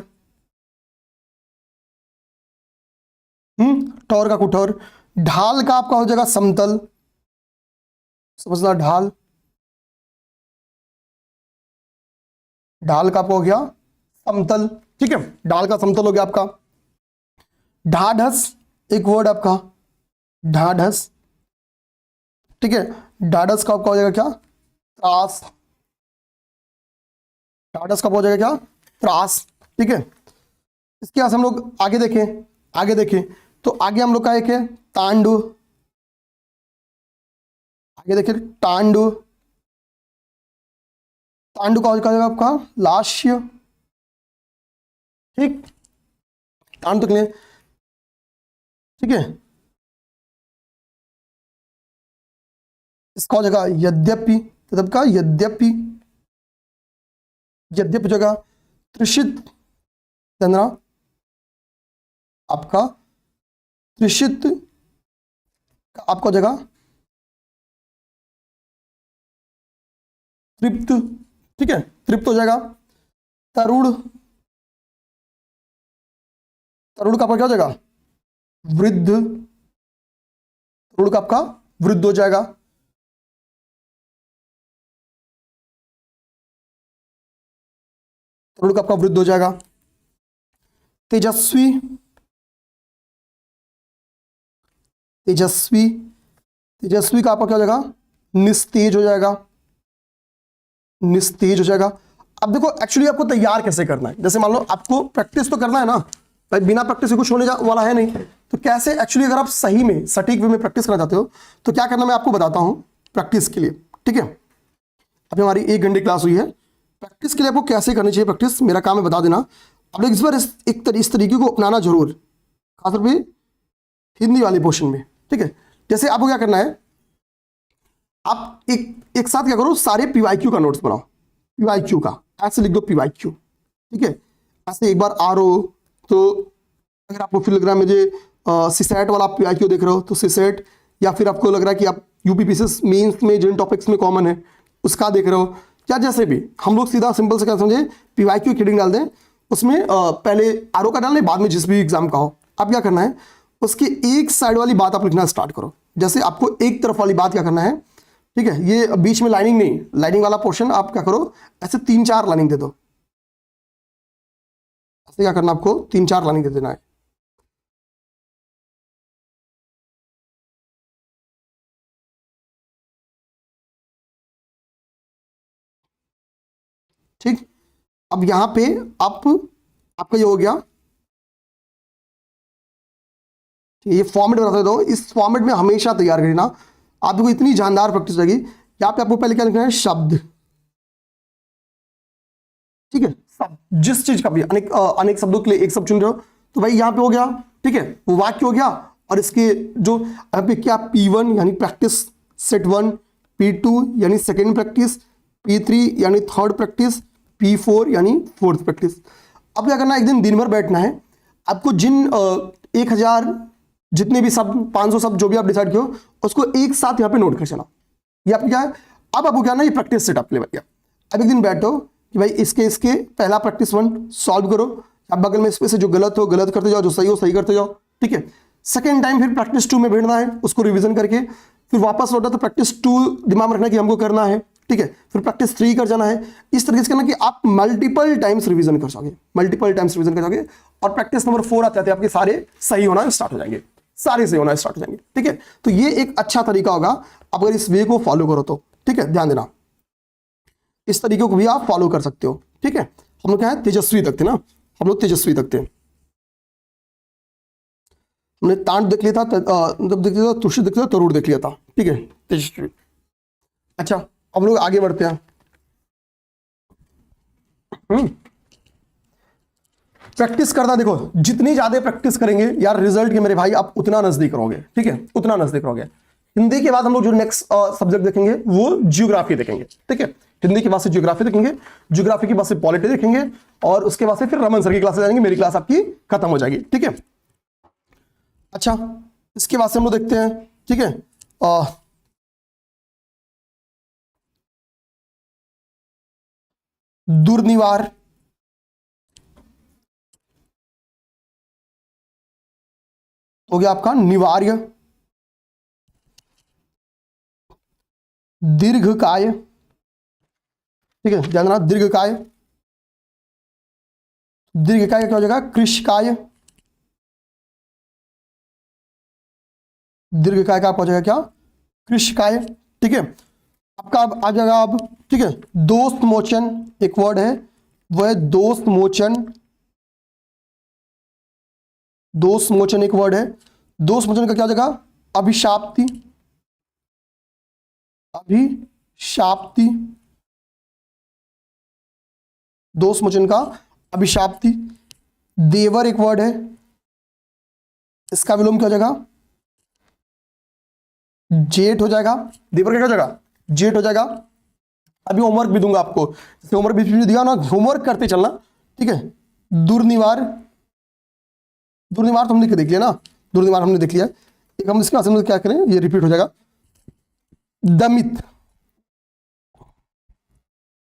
ठौर का कुठौर। ढाल का आपका हो जाएगा समतल, समझना, ढाल, ढाल का आपका हो गया समतल, ठीक है, ढाल का समतल हो गया आपका। ढाढ़स, एक वर्ड आपका ढाढ़स, ठीक है। ढाढ़स का आपका हो जाएगा क्या, त्रास, ढाढ़स का हो जाएगा क्या, त्रास, ठीक है। इसके बाद हम लोग आगे देखें, आगे देखें, तो आगे हम लोग का एक है तांडु, आगे देखिए तांडु, तांडु का हो जाएगा आपका लास्य, ठीक, तांडु तक ले, ठीक है। इसका हो जाएगा यद्यपि, तब का यद्यपि, यद्यपि जगह त्रिषित, चंद्रा आपका त्रिषित का आपका जगह तृप्त, ठीक है, तृप्त हो जाएगा। तरुण, तरुण का आपका क्या हो जाएगा, वृद्ध, तरुण का आपका वृद्ध हो जाएगा। तरुण का आपका वृद्ध हो जाएगा। तेजस्वी, तेजस्वी, तेजस्वी का आपका क्या हो जाएगा, निस्तेज हो जाएगा, निस्तेज हो जाएगा। अब देखो एक्चुअली आपको तैयार कैसे करना है, जैसे मान लो आपको प्रैक्टिस तो करना है ना भाई, बिना प्रैक्टिस से कुछ होने वाला है नहीं, तो कैसे एक्चुअली अगर आप सही में सटीक वे में प्रैक्टिस करना चाहते हो तो क्या करना मैं आपको बताता हूं प्रैक्टिस के लिए, ठीक है। अभी हमारी 1 घंटे क्लास हुई है, प्रैक्टिस के लिए आपको कैसे करनी चाहिए प्रैक्टिस, मेरा काम है बता देना। आप लोग इस बार इस तरीके को अपनाना जरूर, खासतौर पे हिंदी वाले पोर्शन में, ठीक है। जैसे आपको क्या करना है, आप एक साथ क्या करो, सारे पीवाईक्यू का नोट्स बनाओ, पीवाईक्यू का ऐसे लिख दो पीवाईक्यू, ठीक है। ऐसे एक बार तो अगर आपको फिर लग रहा है मुझे सीसेट वाला पीवाईक्यू देख रहे हो तो सीसेट, या फिर आपको लग रहा है कि आप यूपीपीसीएस मेंस में जिन टॉपिक्स में कॉमन है उसका देख रहे हो, या जैसे भी हम लोग सीधा सिंपल से क्या समझे, पीवाईक्यू की हेडिंग डाल दें, उसमें पहले आरओ का डालने, बाद में जिस भी एग्जाम का हो। अब क्या करना है, उसकी एक साइड वाली बात आप लिखना स्टार्ट करो। जैसे आपको एक तरफ वाली बात क्या करना है, ठीक है, ये बीच में लाइनिंग नहीं, लाइनिंग वाला पोर्शन आप क्या करो, ऐसे 3-4 लाइनिंग दे दो। ऐसे क्या करना, आपको 3-4 लाइनिंग दे देना है। ठीक, अब यहां पे आपका ये हो गया, ये फॉर्मेट बता दो। इस फॉर्मेट में हमेशा तैयार करना, आपको इतनी जानदार प्रैक्टिस रहेगी। यहाँ पे आपको पहले क्या लिखना है, शब्द, ठीक है। शब्द जिस चीज का भी अनेक शब्दों के लिए एक शब्द चुन रहे हो, तो भाई यहाँ पे हो गया, ठीक है, वो वाक्य हो गया। और इसके जो यहाँ पे क्या, P1 यानी प्रैक्टिस सेट 1, P2 यानी सेकेंड प्रैक्टिस, P3 यानी थर्ड प्रैक्टिस, P4 यानी फोर्थ प्रैक्टिस। अब क्या करना है, एक दिन भर बैठना है, आपको जिन 1000 जितने भी शब्द, 500 शब्द जो भी आप डिसाइड किए हो, उसको एक साथ यहाँ पे नोट कर चला। ये आपको क्या है, अब आपको क्या ना, ये प्रैक्टिस सेटअप ले गया। अब एक दिन बैठो कि भाई इसके पहला प्रैक्टिस 1 सॉल्व करो, अब बगल में इसमें से जो गलत हो गलत करते जाओ, जो सही हो सही करते जाओ, ठीक है। सेकेंड टाइम फिर प्रैक्टिस 2 में बैठना है, उसको रिविजन करके फिर वापस लौटा तो प्रैक्टिस 2 दिमाग में रखना कि हमको करना है, ठीक है। फिर प्रैक्टिस 3 कर जाना है। इस तरीके से करना कि आप मल्टीपल टाइम्स रिवीजन कर जाओगे, मल्टीपल टाइम्स रिवीजन कर जाओगे, और प्रैक्टिस नंबर 4 आते आते आपके सारे सही होना स्टार्ट हो जाएंगे, सारे सही होना स्टार्ट हो जाएंगे, ठीक है। तो ये एक अच्छा तरीका होगा अगर इस वे को फॉलो करो तो, ठीक है। ध्यान देना, इस तरीके को भी आप फॉलो कर सकते हो, ठीक है। हम लोग क्या है, तेजस्वी तक थे ना, हम लोग तेजस्वी तक थे। हमने तांड देख लिया था, मतलब देख लिया था, तुष्ट देख लिया था, तरुण देख लिया था, ठीक है, तेजस्वी। अच्छा, अब लोग आगे बढ़ते हैं। प्रैक्टिस करना, देखो जितनी ज्यादा प्रैक्टिस करेंगे यार, रिजल्ट के मेरे भाई आप उतना नजदीक रहोगे, ठीक है, उतना नजदीक रहोगे। हिंदी के बाद हम लोग जो नेक्स्ट सब्जेक्ट देखेंगे वो जियोग्राफी देखेंगे, ठीक है। हिंदी के बाद से जियोग्राफी देखेंगे, जियोग्राफी के बाद से पॉलिटी देखेंगे, और उसके बाद से फिर रमन सर की क्लासेस जाएंगे, मेरी क्लास आपकी खत्म हो जाएगी, ठीक है। अच्छा, इसके बाद से हम लोग देखते हैं, ठीक है, दुर्निवार, हो गया आपका निवार्य, दीर्घकाय, ठीक है, ध्यान देना, दीर्घकाय, दीर्घकाय क्या हो जाएगा, कृशकाय, दीर्घकाय का आपका हो जाएगा क्या, कृशकाय, ठीक है। आपका अब आ जाएगा, अब ठीक है, दोस्त मोचन एक वर्ड है, वो है दोस्त मोचन, दोस्त मोचन एक वर्ड है। दोस्त मोचन का क्या हो जाएगा, अभिशाप्ति, अभिशाप्ति, दोस्त मोचन का अभिशाप्ति। देवर एक वर्ड है, इसका विलोम क्या हो जाएगा, जेठ हो जाएगा। देवर क्या हो जाएगा, जेठ हो जाएगा। अभी होमवर्क भी दूंगा आपको, जैसे होमवर्क भी दिया ना, होमवर्क करते चलना, ठीक है। दुर्निवार, दुर्निवार तो हमने देख लिया ना, दुर्निवार हमने देख लिया। एक हम इसका क्या करें, ये रिपीट हो जाएगा। दमित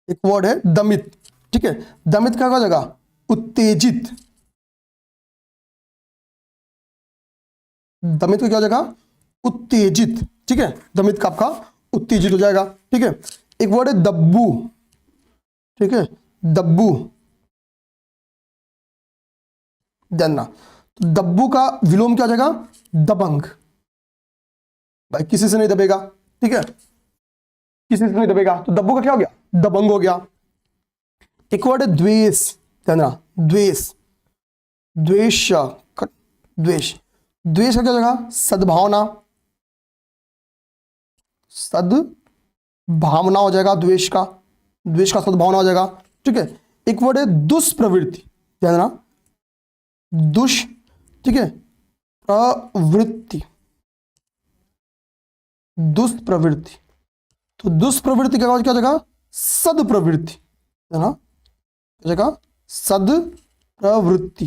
एक वर्ड है, दमित, ठीक है। दमित क्या हो जाएगा, उत्तेजित, दमित का क्या हो जाएगा, उत्तेजित, ठीक है। दमित का आपका उत्तेजित हो जाएगा, ठीक है। एक वर्ड है दब्बू, ठीक है, दब्बू, जानना, तो दब्बू का विलोम क्या हो जाएगा, दबंग, भाई किसी से नहीं दबेगा, ठीक है, किसी से नहीं दबेगा, तो दब्बू का क्या हो गया, दबंग हो गया। एक वर्ड है द्वेष, जानना, द्वेष, द्वेष, द्वेष, द्वेष का क्या हो जाएगा, सद्भावना, सद्भावना हो जाएगा द्वेष का, द्वेष का सद्भावना हो जाएगा। ठीक है, एक वर्ड है दुष्प्रवृत्ति, ध्यान देना, दुष, ठीक है, प्रवृत्ति, दुष्प्रवृत्ति। तो दुष्प्रवृत्ति का क्या जगह, सदप्रवृत्ति, है ना, जगह सदप्रवृत्ति,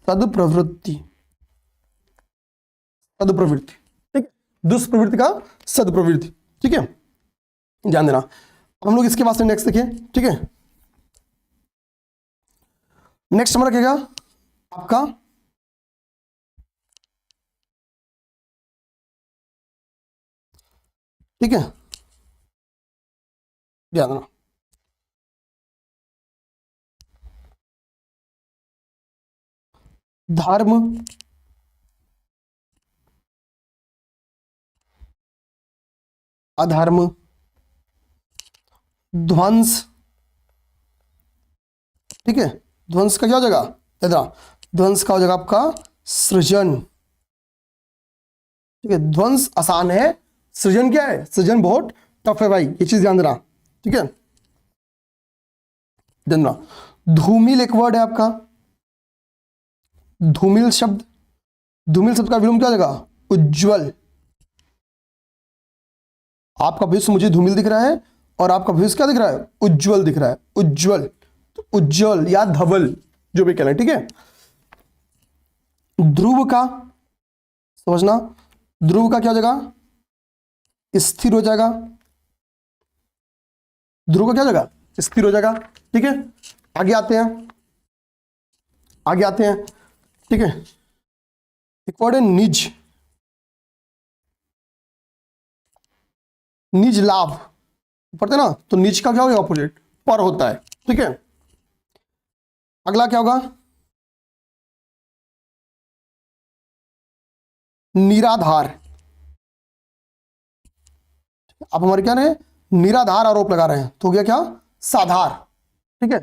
सदप्रवृत्ति, सदप्रवृत्ति, ठीक है, दुष्प्रवृत्ति का सदप्रवृत्ति। ठीक है, ध्यान देना। अब हम लोग इसके बाद से नेक्स्ट देखिए। ठीक है, नेक्स्ट हमारा क्या क्या आपका ठीक है, ध्यान देना, धर्म, अधर्म, ध्वंस। ठीक है, ध्वंस का क्या हो जाएगा, दादा, ध्वंस का हो जाएगा आपका सृजन। ठीक है, ध्वंस आसान है, सृजन क्या है, सृजन बहुत टफ है भाई, ये चीज ध्यान देना। ठीक है, ध्यान देना। धूमिल एक वर्ड है आपका, धूमिल शब्द, धूमिल शब्द का विलोम क्या हो जाएगा, उज्ज्वल। आपका भविष्य मुझे धूमिल दिख रहा है और आपका भविष्य क्या दिख रहा है, उज्ज्वल दिख रहा है, उज्ज्वल। तो उज्ज्वल या धवल जो भी कहना है। ठीक है, ध्रुव का समझना, ध्रुव का क्या हो जाएगा, स्थिर हो जाएगा, ध्रुव का क्या हो जाएगा, स्थिर हो जाएगा। ठीक है, आगे आते हैं, आगे आते हैं। ठीक है, एक वर्ड है निज, निज लाभ पढ़ते ना, तो निज का क्या होगा, ऑपोजिट पर होता है। ठीक है, अगला क्या होगा, निराधार। अब हमारे क्या है, निराधार आरोप लगा रहे हैं, तो हो गया क्या, साधार। ठीक है,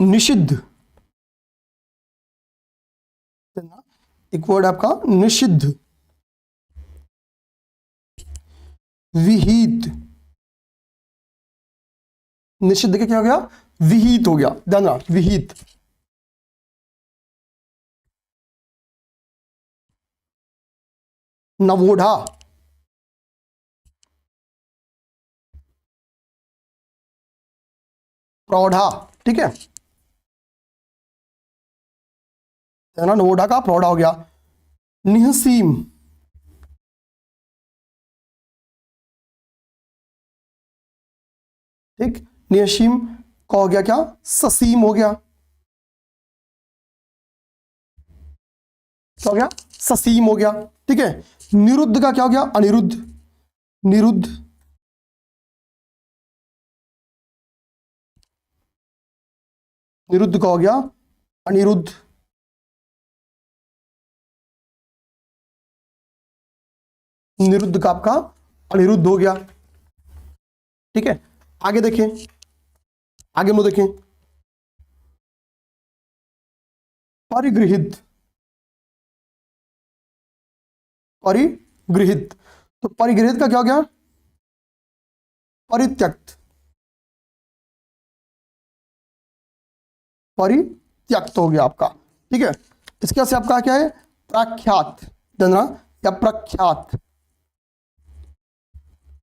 निषिद्ध, एक वर्ड आपका निषिद्ध, विहित, निषिद्ध के क्या हो गया, विहित हो गया, ध्यान रखना, विहित। नवोढ़ा, प्रौढ़ा। ठीक है, नवोढ़ा का प्रौढ़ा हो गया। निहसीम, ठीक, निहसीम का हो गया क्या, ससीम हो गया, क्या हो गया, ससीम हो गया। ठीक है, निरुद्ध का क्या हो गया, अनिरुद्ध, निरुद्ध, निरुद्ध का हो गया अनिरुद्ध। निरुद्ध का आपका अनिरुद्ध हो गया। ठीक है, आगे देखें, आगे हम लोग देखें, परिगृहित, परिगृहित, तो परिगृहित का क्या हो गया, परित्यक्त, परित्यक्त हो गया आपका। ठीक है, इसके से आपका क्या है, प्रख्यात, जानना, या प्रख्यात,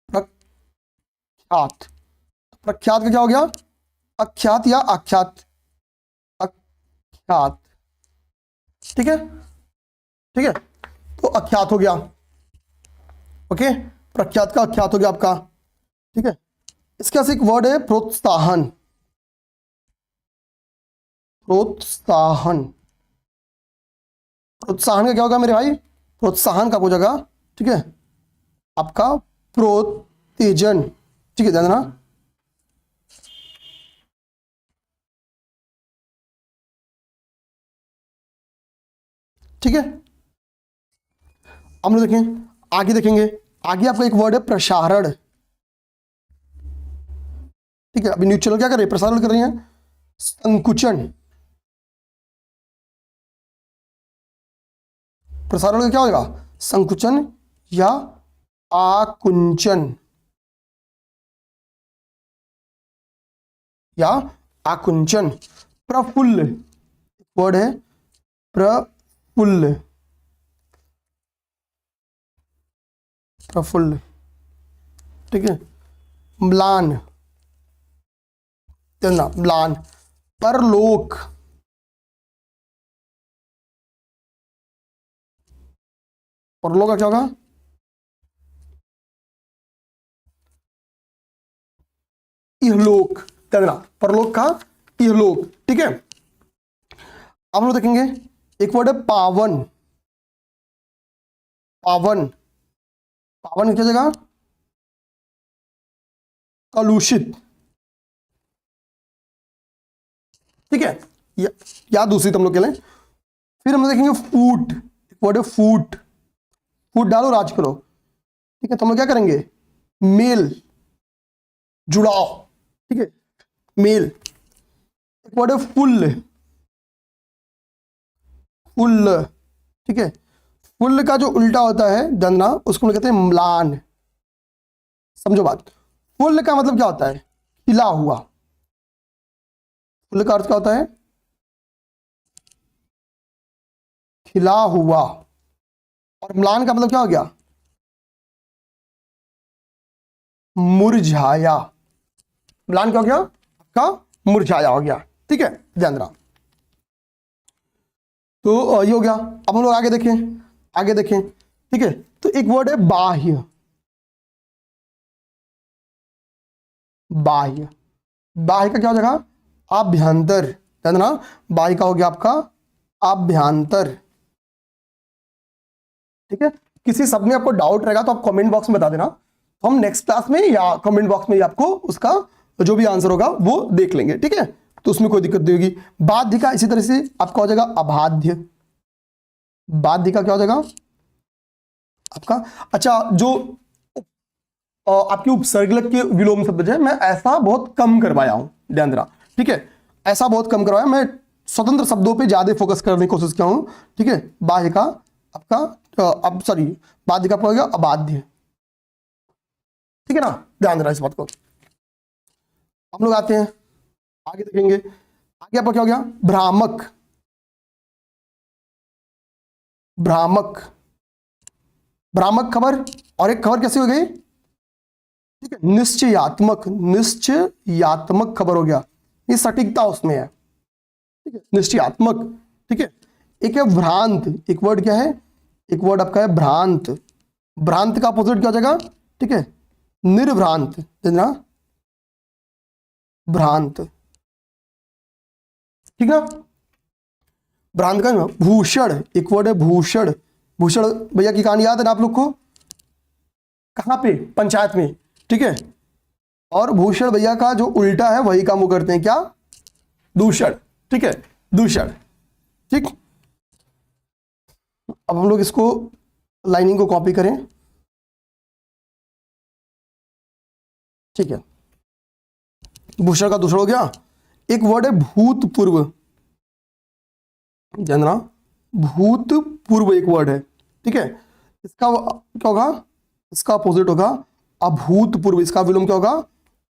प्रख्यात, प्रख्यात का क्या हो गया, अख्यात या आख्यात, अख्यात। ठीक है, ठीक है, तो अख्यात हो गया। ओके, प्रख्यात का अख्यात हो गया आपका। ठीक है, इसके से एक वर्ड है प्रोत्साहन, प्रोत्साहन, प्रोत्साहन का क्या होगा मेरे भाई, प्रोत्साहन का हो जाएगा, ठीक है, आपका प्रोत्तेजन। ठीक है, ध्यान देना, ठीक है। हम लोग देखें, आगे देखेंगे, आगे आपका एक वर्ड है प्रसारण। ठीक है, अभी न्यूज चैनल क्या कर रहे हैं, प्रसारण कर रही हैं, संकुचन, प्रसारण का क्या होगा, संकुचन या आकुंचन, या आकुंचन। प्रफुल्ल वर्ड है, प्रफुल्ल, प्रफुल्ल, ठीक है। म्लान, म्लान। परलोक, परलोक का क्या होगा? इहलोक, कहना परलोक का इहलोक, ठीक है। अब हम लोग देखेंगे एक वर्ड है पावन। पावन, पावन क्या जगह? कलुषित, ठीक है। या दूसरी तुम लोग के लिए। फिर हम लोग देखेंगे फूट, एक वर्ड है फूट। फूट डालो, राज करो, ठीक है। तो हम लोग क्या करेंगे? मेल, जुड़ाव, ठीक है, मेल। एक वर्ड है फुल, फुल, ठीक है। फुल का जो उल्टा होता है गंदा, उसको हम कहते हैं म्लान। समझो बात। फुल का मतलब क्या होता है? खिला हुआ। फुल का अर्थ क्या होता है? खिला हुआ। और म्लान का मतलब क्या हो गया? मुरझाया। म्लान क्या हो गया? आपका मुरझाया हो गया, ठीक है, ध्यान रखना। तो ये हो गया। अब हम लोग आगे देखें, आगे देखें, ठीक है। तो एक वर्ड है बाह्य। बाह्य, बाह्य का क्या हो जाएगा? आभ्यंतर, ध्यान देना। बाह्य का हो गया आपका आभ्यंतर, ठीक है। किसी शब्द में आपको डाउट रहेगा तो आप कमेंट बॉक्स में बता देना, तो हम नेक्स्ट क्लास में या कमेंट बॉक्स में ही आपको उसका जो भी आंसर होगा वो देख लेंगे, ठीक है। तो उसमें कोई दिक्कत नहीं होगी। बाध्य का इसी तरह से आपका हो जाएगा अबाध्य। बाध्य का क्या हो जाएगा आपका? अच्छा, जो आपकी उपसर्गलक के विलोम शब्द है, मैं ऐसा बहुत कम करवाया हूं, ध्यान देना, ठीक है। ऐसा बहुत कम करवाया, मैं स्वतंत्र शब्दों पे ज्यादा फोकस करने की कोशिश किया हूं, ठीक है। बाह्य का आपका अब सॉरी, बाध्य का हो गया अबाध्य, ठीक है ना, ध्यान देना इस बात को। हम लोग आते हैं आगे, देखेंगे आगे आपका क्या हो गया? भ्रामक, भ्रामक, भ्रामक खबर। और एक खबर कैसी हो गई? ठीक है, निश्चयात्मक, निश्चयात्मक खबर हो गया, ये सटीकता उसमें है, ठीक है, निश्चयात्मक, ठीक है। एक है भ्रांत, एक वर्ड क्या है? एक वर्ड आपका है भ्रांत। भ्रांत का अपोजिट क्या हो जाएगा? ठीक है, निर्भ्रांत, ना, भ्रांत, ठीक ना। भ्रांत का भूषण, एक वर्ड है भूषण। भूषण भैया की कहानी याद है ना आप लोग को? कहां पे? पंचायत में, ठीक है। और भूषण भैया का जो उल्टा है वही काम वो करते हैं, क्या? दूषण, ठीक है, दूषण, ठीक। अब हम लोग इसको लाइनिंग को कॉपी करें, ठीक है। भूषण का दूषण हो गया। एक वर्ड है भूतपूर्व, जानना, भूतपूर्व एक वर्ड है, ठीक है। इसका क्या होगा? इसका अपोजिट होगा अभूतपूर्व। इसका विलोम क्या होगा?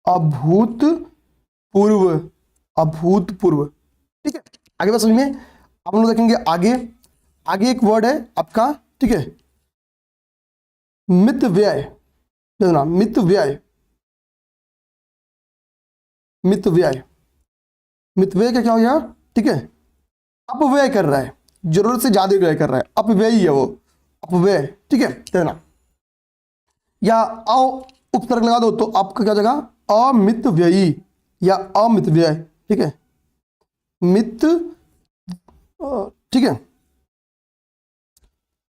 अभूतपूर्व, अभूतपूर्व, ठीक है। आगे बस समझ में। अब हम लोग देखेंगे आगे। आगे एक वर्ड है आपका, ठीक है, मित व्यय, जानना, मित व्यय, मित व्यय। मित व्यय का क्या हो गया? ठीक है, अपव्यय कर रहा है, जरूरत से ज्यादा व्यय कर रहा है, अपव्ययी है वो, अपव्यय, ठीक है, देना। या अ उपसर्ग लगा दो तो आपका क्या जगह? अमित व्ययी या अमित व्यय, ठीक है, मित, ठीक है,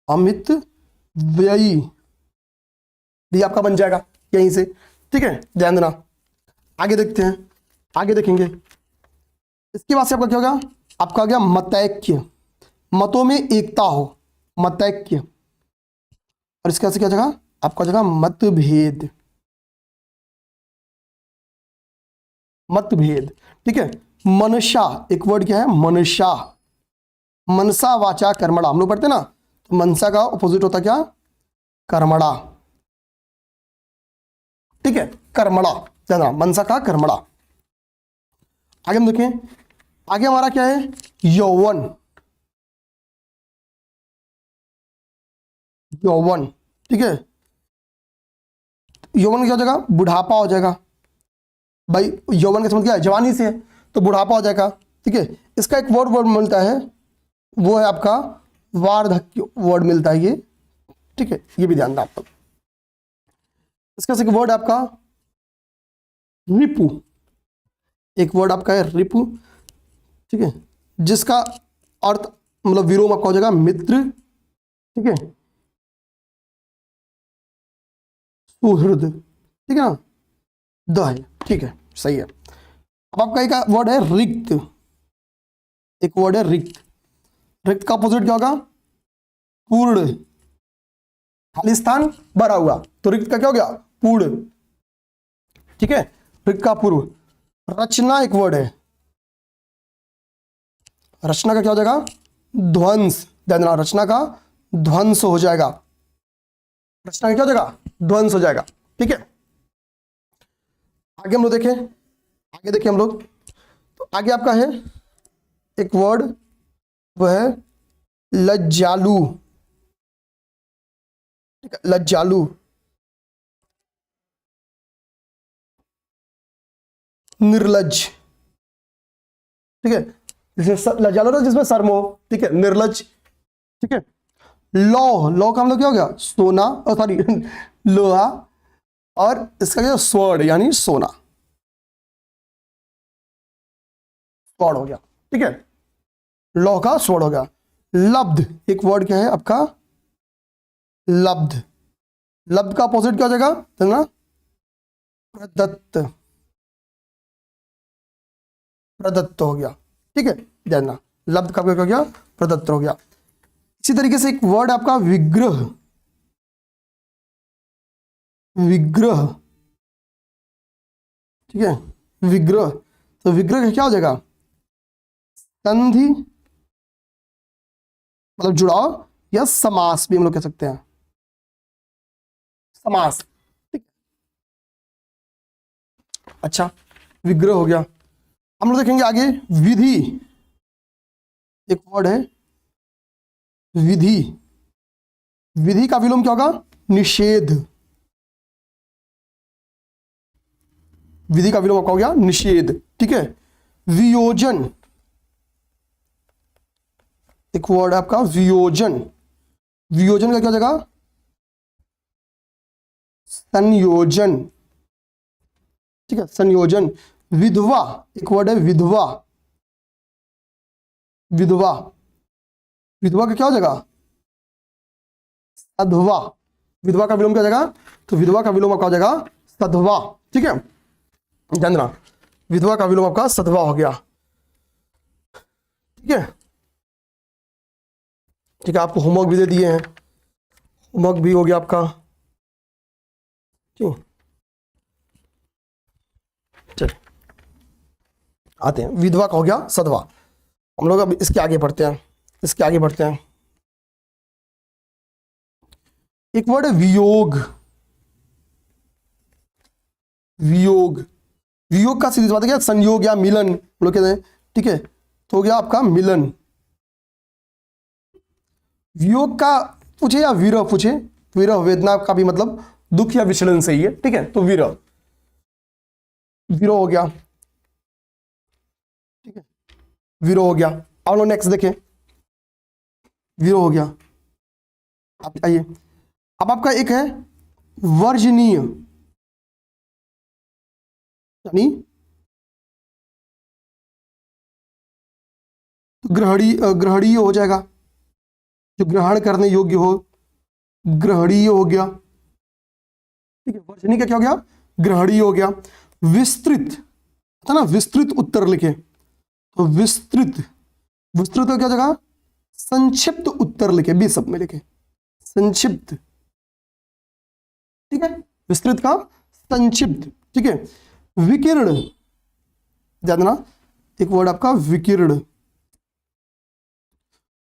अमित व्ययी भी आपका बन जाएगा यहीं से, ठीक है, ध्यान देना। आगे देखते हैं, आगे देखेंगे। इसके बाद से आपका क्या होगा? आपका गया मतैक्य, मतों में एकता हो, मतैक्य। और इसके बाद से क्या जगह? आपका जगह मतभेद, मतभेद, ठीक है। मनसा, एक वर्ड क्या है? मनसा, मनसा वाचा कर्मणा, हम लोग पढ़ते ना, तो मनसा का ऑपोजिट होता क्या? कर्मणा, ठीक है, कर्मणा, ज्यादा मनसा का कर्मणा। आगे हम देखें, आगे हमारा क्या है, यौवन। यौवन, ठीक है, यौवन क्या हो जाएगा, बुढ़ापा हो जाएगा। भाई यौवन का समझ क्या है, जवानी से है, तो बुढ़ापा हो जाएगा। ठीक है, इसका एक वर्ड वर्ड मिलता है, वो है आपका वार्धक्य वर्ड मिलता है ये। ठीक है, ये भी ध्यान दें आप लोग। इसका एक वर्ड आपका रिपु, एक वर्ड आपका है रिपु। ठीक है, जिसका अर्थ मतलब विलोम आपका हो जाएगा मित्र। ठीक है, सुहृद, ठीक है ना, द है। ठीक है, सही है। अब आपका एक वर्ड है रिक्त, एक वर्ड है रिक्त। रिक्त का अपोजिट क्या होगा, पूर्ण। खाली स्थान भरा हुआ, तो रिक्त का क्या हो गया, पूर्ण। ठीक है, रिक्त का पूर्व। रचना एक वर्ड है, रचना का क्या हो जाएगा, ध्वंस। ध्यान देना, रचना का ध्वंस हो जाएगा, रचना का क्या हो जाएगा, ध्वंस हो जाएगा। ठीक है, आगे हम लोग देखें, आगे देखें हम लोग, तो आगे आपका है एक वर्ड, वह है लज्जालु। ठीक है, लज्जालु, निर्लज। ठीक है, जिसमें लज्जालु ना, जिसमें सरमोह। ठीक है, निर्लज। ठीक है, लौह, लौह का हम लोग क्या हो गया, सोना, और सॉरी लोहा, और इसका क्या, स्वर्ण यानी सोना, स्वर्ण हो गया। ठीक है, लौह का स्वर्ण हो गया। लब्ध, एक वर्ड क्या है आपका, लब्ध। लब्ध का अपोजिट क्या हो जाएगा, ना, प्रदत्त, प्रदत्त हो गया। ठीक है, ध्यान, लब्ध का क्या हो गया, प्रदत्त हो गया। इसी तरीके से एक वर्ड आपका विग्रह, विग्रह। ठीक है, विग्रह, तो विग्रह का क्या हो जाएगा, संधि मतलब जुड़ाव, या समास भी हम लोग कह सकते हैं, समास। ठीक, अच्छा, विग्रह हो गया। हम लोग देखेंगे आगे विधि, एक वर्ड है विधि। विधि का विलोम क्या होगा, निषेध। विधि का विलोम आपका हो गया निषेध। ठीक है, वियोजन, एक वर्ड है आपका वियोजन। वियोजन का क्या जगह, संयोजन। ठीक है, संयोजन। विधवा, एक वर्ड है विधवा। विधवा, विधवा का क्या हो जाएगा, सधवा। विधवा का विलोम क्या हो जाएगा, तो विधवा का विलोम आपका हो जाएगा सधवा। ठीक है, ध्यान देना, विधवा का विलोम आपका सधवा हो गया। ठीक है, ठीक है, आपको होमवर्क भी दे दिए हैं, होमवर्क भी हो गया आपका। क्यों, चल आते हैं, विधवा का हो गया सधवा। हम लोग अब इसके आगे बढ़ते हैं, इसके आगे बढ़ते हैं। एक वर्ड है वियोग। वियोग, वियोग का सीधी बात है क्या, संयोग या मिलन हम लोग कहते हैं। ठीक है, तो हो गया आपका मिलन। वियोग का पूछे या विरह पूछे, विरह वेदना का भी मतलब दुख या विचलन से ही है। ठीक है, तो विरह, विरह हो गया। ठीक है, विरह हो गया। अब लोग नेक्स्ट देखें, विरह हो गया। आप आइए, अब आपका एक है वर्जनीय, यानी ग्रहणीय, ग्रहणीय हो जाएगा, जो ग्रहण करने योग्य हो, ग्रहणीय हो गया। ठीक है, वर्जनीय का क्या हो गया, ग्रहणीय हो गया। विस्तृत था ना, विस्तृत उत्तर लिखे, तो विस्तृत, विस्तृत का क्या जगह, संक्षिप्त उत्तर लिखे, बी सब में लिखे, संक्षिप्त। ठीक है, विस्तृत का संक्षिप्त। ठीक है, विकीर्ण, ध्यान देना, एक वर्ड आपका विकीर्ण,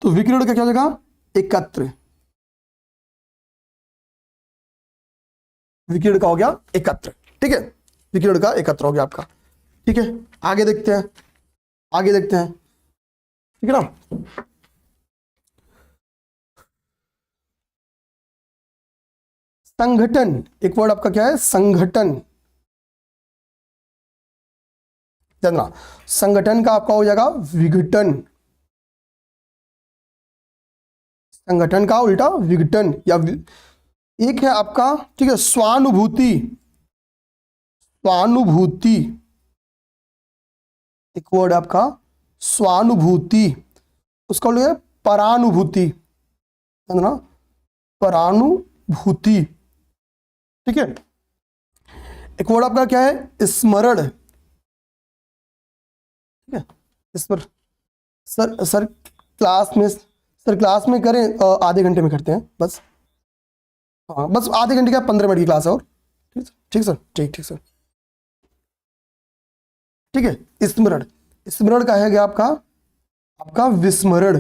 तो विकीर्ण का क्या जगह, एकत्र। विकीर्ण का हो गया एकत्र। ठीक है, विकीर्ण का एकत्र हो गया आपका। ठीक है, आगे देखते हैं। आगे देखते हैं, ठीक है ना। संगठन, एक वर्ड आपका क्या है, संगठन। जानना, संगठन का आपका हो जाएगा विघटन। संगठन का उल्टा विघटन या एक है आपका, ठीक है, स्वानुभूति। स्वानुभूति एक वर्ड आपका स्वानुभूति, उसका उल्टा है परानुभूति, समझना, परानुभूति, ठीक है। एक वर्ड आपका क्या है, स्मरण, ठीक है, स्मरण। सर क्लास में करें, आधे घंटे में करते हैं बस। हाँ बस आधे घंटे का 15 मिनट की क्लास है और, ठीक ठीक सर, ठीक सर, ठीक है। स्मरण, स्मरण का है क्या आपका, आपका विस्मरण,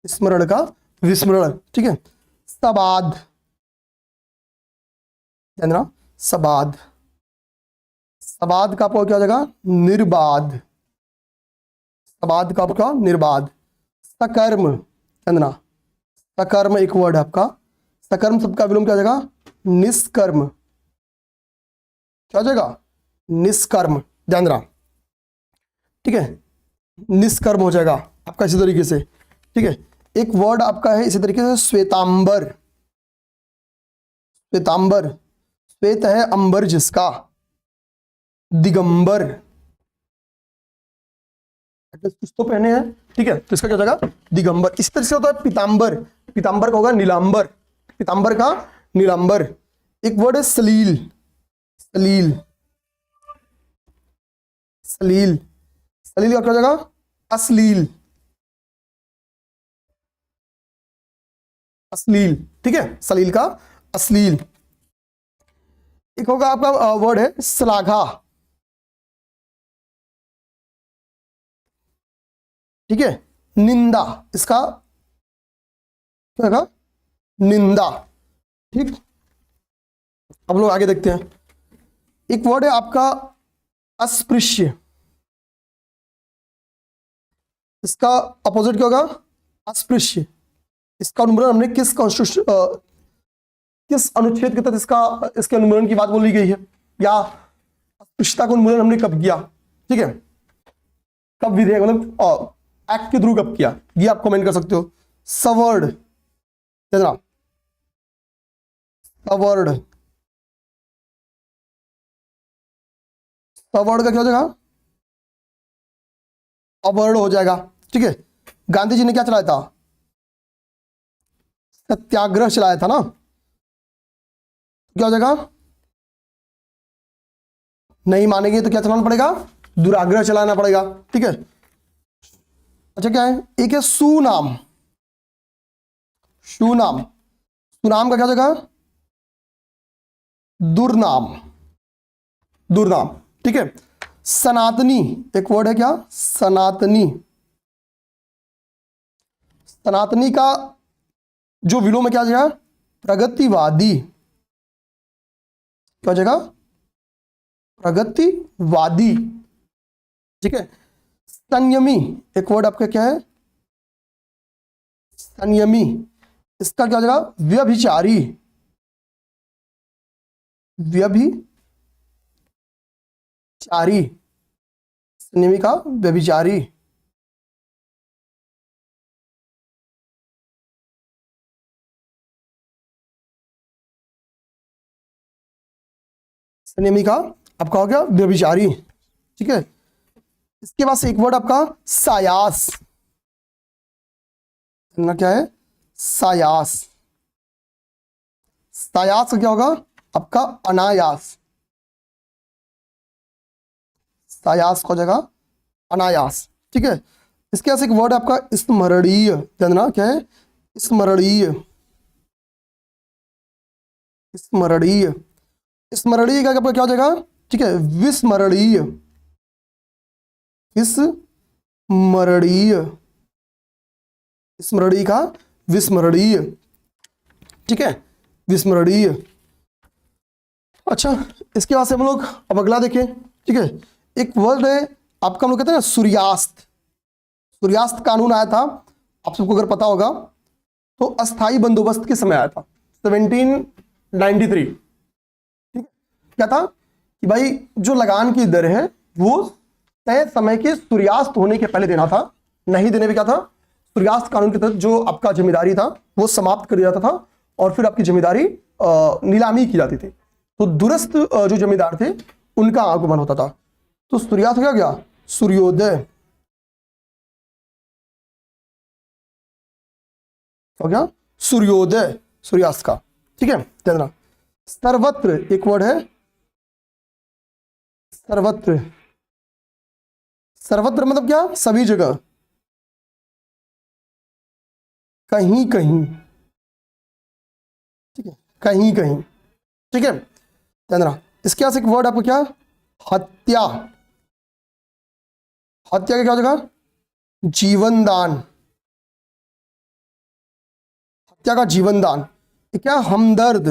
स्मरण का विस्मरण, ठीक है। सबाद, ध्यान, सबाद, सबाद का आपका क्या हो जाएगा, निर्बाध। सबाद का आपका निर्बाध। सकर्म, ध्यान, सकर्म एक वर्ड है आपका, सकर्म शब्द का विलोम क्या हो जाएगा, निष्कर्म। क्या हो जाएगा, निष्कर्म, ध्यान रहा, ठीक है, निष्कर्म हो जाएगा आपका इसी तरीके से, ठीक है। एक वर्ड आपका है इसी तरीके से श्वेतांबर। श्वेतांबर, श्वेत है अंबर जिसका, दिगंबर, कुछ तो पहने हैं, ठीक है, तो इसका क्या हो जाएगा, दिगंबर। इसी तरह से होता है पीतांबर, पीतांबर का होगा नीलांबर, पीतांबर का नीलांबर। एक वर्ड है सलील, सलील, सलील, सलील का क्या हो जाएगा, अश्लील, अश्लील, ठीक है, सलील का अश्लील। एक होगा आपका वर्ड है श्लाघा, ठीक है, निंदा, इसका क्या होगा, निंदा, ठीक। अब लोग आगे देखते हैं। एक वर्ड है आपका अस्पृश्य, इसका अपोजिट क्या होगा, अस्पृश्य। इसका अनुमोदन हमने किस कॉन्स्टिट्यूशन, किस अनुच्छेद के तहत इसका, इसके अनुमोदन की बात बोली गई है, या अस्पृश्यता का उन्मूलन हमने कब किया, ठीक है, कब विधेयक मतलब एक्ट के थ्रू कब किया, ये आप कमेंट कर सकते हो। सवर्ड, सवर्ड, सवर्ड का क्या हो जाएगा, अवर्ण हो जाएगा, ठीक है। गांधी जी ने क्या चलाया था, सत्याग्रह चलाया था ना, क्या हो जाएगा, नहीं मानेंगे तो क्या चलाना पड़ेगा, दुराग्रह चलाना पड़ेगा, ठीक है। अच्छा क्या है, एक है सुनाम, सुनाम, सुनाम का क्या हो जाएगा, दुर्नाम, दुर्नाम, ठीक है। सनातनी एक वर्ड है क्या, सनातनी, सनातनी का जो विलोम में क्या हो जाएगा, प्रगतिवादी, क्या हो जाएगा, प्रगतिवादी, ठीक है। संयमी एक वर्ड आपका क्या है, संयमी, इसका क्या हो जाएगा, व्यभिचारी, व्यभिचारी, संयमी का व्यभिचारी, संयमी का आपका हो गया व्यभिचारी, ठीक है। इसके बाद से एक वर्ड आपका सायास, क्या है, सायास, सायास का क्या होगा आपका अनायास, सायास को जगह अनायास, ठीक है। इसके बाद से एक वर्ड आपका स्मरणीय, जानना क्या है, स्मरणीय, स्मरणीय, स्मरणीय का आपका क्या हो जाएगा, ठीक है, विस्मरणीय, विस्मरणीय, स्मरणीय का विस्मरणीय, ठीक है, विस्मरणीय। अच्छा इसके बाद से हम लोग अब अगला देखें, ठीक है। एक वर्ड है आपका, हम लोग कहते हैं ना सूर्यास्त। सूर्यास्त कानून आया था, आप सबको अगर पता होगा तो अस्थाई बंदोबस्त के समय आया था 1793। ठीक है, क्या था कि भाई जो लगान की दर है वो तय समय के सूर्यास्त होने के पहले देना था, नहीं देने पे क्या था, सूर्यास्त कानून के तहत जो आपका जमींदारी था वो समाप्त कर दिया जाता था और फिर आपकी जमींदारी नीलामी की जाती थी। तो दूरस्थ जो जमींदार थे उनका आगमन होता था। तो सूर्यास्त हो गया सूर्योदय, हो गया सूर्योदय सूर्यास्त का। ठीक है, ध्यान देना। सर्वत्र एक वर्ड है सर्वत्र। सर्वत्र मतलब क्या, सभी जगह, कहीं कहीं। ठीक है, कहीं कहीं। ठीक है, ध्यान देना। इसके पास एक वर्ड आपको क्या, हत्या। हत्या का क्या हो जाएगा, जीवन दान। हत्या का जीवन दान। ये क्या, हमदर्द।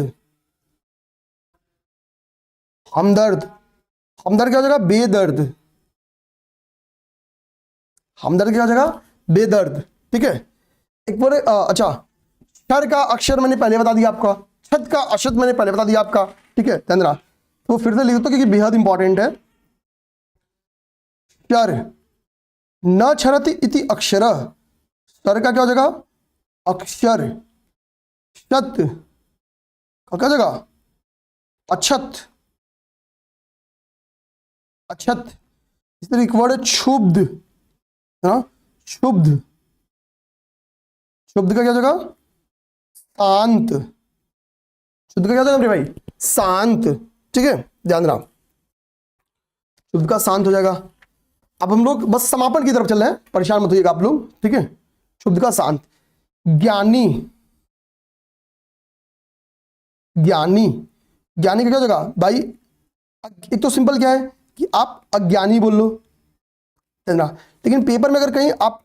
हमदर्द, हमदर्द क्या हो जाएगा, बेदर्द। हमदर्द क्या हो जाएगा, बेदर्द। ठीक है, एक बार अच्छा, क्षर का अक्षर मैंने पहले बता दिया आपका, छत का अक्षत मैंने पहले बता दिया आपका। ठीक है, ध्यान देना। तो फिर से लिख दो क्योंकि बेहद इंपॉर्टेंट है। क्षर न क्षरति इति अक्षर, क्षर का क्या हो जाएगा, अक्षर। क्षत का क्या हो जाएगा, अक्षत। अक्षत। इस तरह एक वर्ड है क्षुब्ध, क्षुब्ध। शुद्ध का क्या जगह, शांत। शुद्ध का क्या जगह भाई, शांत। ठीक है, ध्यान देना, शुद्ध का शांत हो जाएगा। अब हम लोग बस समापन की तरफ चल रहे हैं, परेशान मत होइएगा आप लोग। ठीक है, शुद्ध का शांत। ज्ञानी, ज्ञानी। ज्ञानी का क्या जगह भाई, एक तो सिंपल क्या है कि आप अज्ञानी बोल लो, ना, लेकिन पेपर में अगर कहीं आप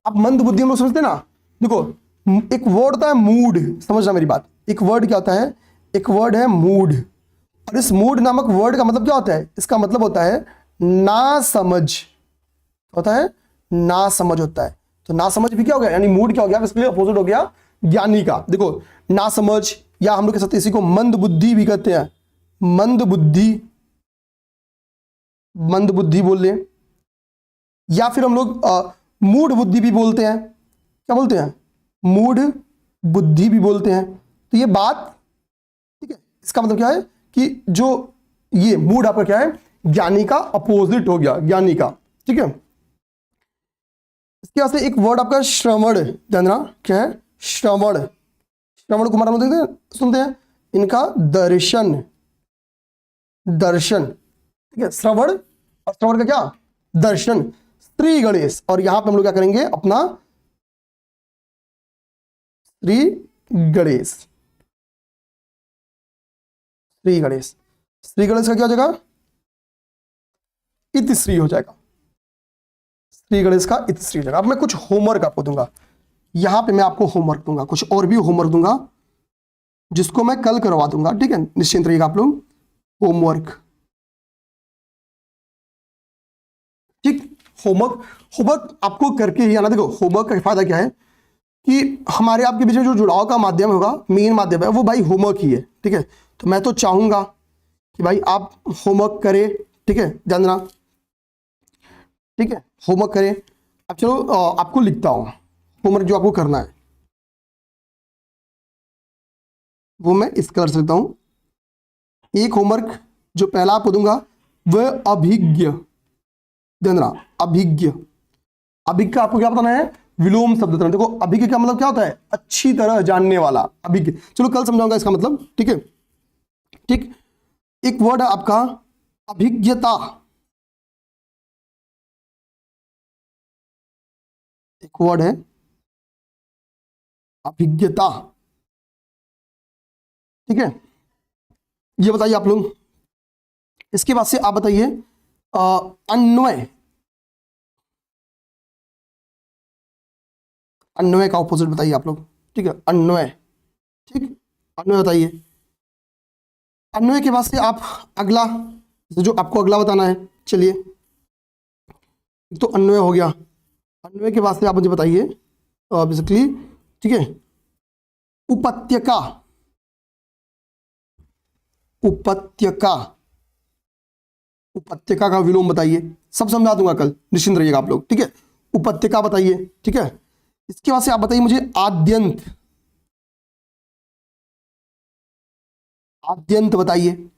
मंद बुद्धि हम लोग समझते ना, देखो एक वर्ड होता है मूड, समझना मेरी बात। एक वर्ड क्या होता है, एक वर्ड है मूड, और इस मूड नामक वर्ड का मतलब क्या होता है, इसका मतलब होता है ना समझ, होता है ना समझ होता है। तो ना समझ भी क्या हो गया, यानी मूड क्या हो गया, इसके लिए अपोजिट हो गया ज्ञानी का। देखो ना समझ, या हम लोग कह सकते हैं इसी को मंद बुद्धि भी कहते हैं, मंद बुद्धि, मंद बुद्धि बोल लें, या फिर हम लोग मूड बुद्धि भी बोलते हैं। क्या बोलते हैं, मूड बुद्धि भी बोलते हैं। तो ये बात, ठीक है, इसका मतलब क्या है कि जो ये मूड आपका क्या है, ज्ञानी का अपोजिट हो गया, ज्ञानी का। ठीक है, इसके वास्ते एक वर्ड आपका श्रवण, जानना क्या है, श्रवण। श्रवण कुमार हम देखते सुनते हैं, इनका दर्शन, दर्शन। ठीक है, श्रवण और श्रवण का क्या, दर्शन। श्री गणेश, और यहां पे हम लोग क्या करेंगे अपना श्री गणेश, श्री गणेश। श्री गणेश का क्या हो जाएगा, इतिश्री हो जाएगा, श्री गणेश का इतिश्री हो जाएगा। अब मैं कुछ होमवर्क आपको दूंगा, यहां पे मैं आपको होमवर्क दूंगा, कुछ और भी होमवर्क दूंगा जिसको मैं कल करवा दूंगा। ठीक है, निश्चिंत रहिएगा आप लोग। होमवर्क, ठीक, होमवर्क, होमवर्क आपको करके ही आना। देखो होमवर्क का फायदा क्या है कि हमारे आपके बीच में जो जुड़ाव का माध्यम होगा, मेन माध्यम है वो भाई होमवर्क ही है। ठीक है, तो मैं तो चाहूंगा कि भाई आप होमवर्क करें। ठीक है, ध्यान देना। ठीक है, होमवर्क करें। अब चलो आपको लिखता हूं होमवर्क जो आपको करना है, वो मैं इस कलर से लिखता हूं। एक होमवर्क जो पहला आपको दूंगा वह अभिज्ञ, ध्यान देना, अभिज्ञ। अभिज्ञ का आपको क्या बताना है, विलोम शब्द बताना। देखो अभिज्ञ का मतलब क्या होता है, अच्छी तरह जानने वाला, अभिज्ञ। चलो कल समझाऊंगा इसका मतलब। ठीक है, ठीक। एक वर्ड है आपका अभिज्ञता, एक वर्ड है अभिज्ञता। ठीक है, ये बताइए आप लोग। इसके बाद से आप बताइए अन्वय, अन्वय का ऑपोजिट बताइए आप लोग। ठीक है, अन्वय। ठीक, अन्वय बताइए। अन्वय के बाद से आप अगला, जो आपको अगला बताना है, चलिए तो अन्वय हो गया, अन्वय के वास्ते आप मुझे बताइए बेसिकली, ठीक है, उपत्यका, उपत्यका, उपत्यका का विलोम बताइए। सब समझा दूंगा कल, निश्चिंत रहिएगा आप लोग, ठीक है। उपत्यका बताइए, ठीक है। इसके बाद से आप बताइए मुझे आद्यंत, आद्यंत बताइए।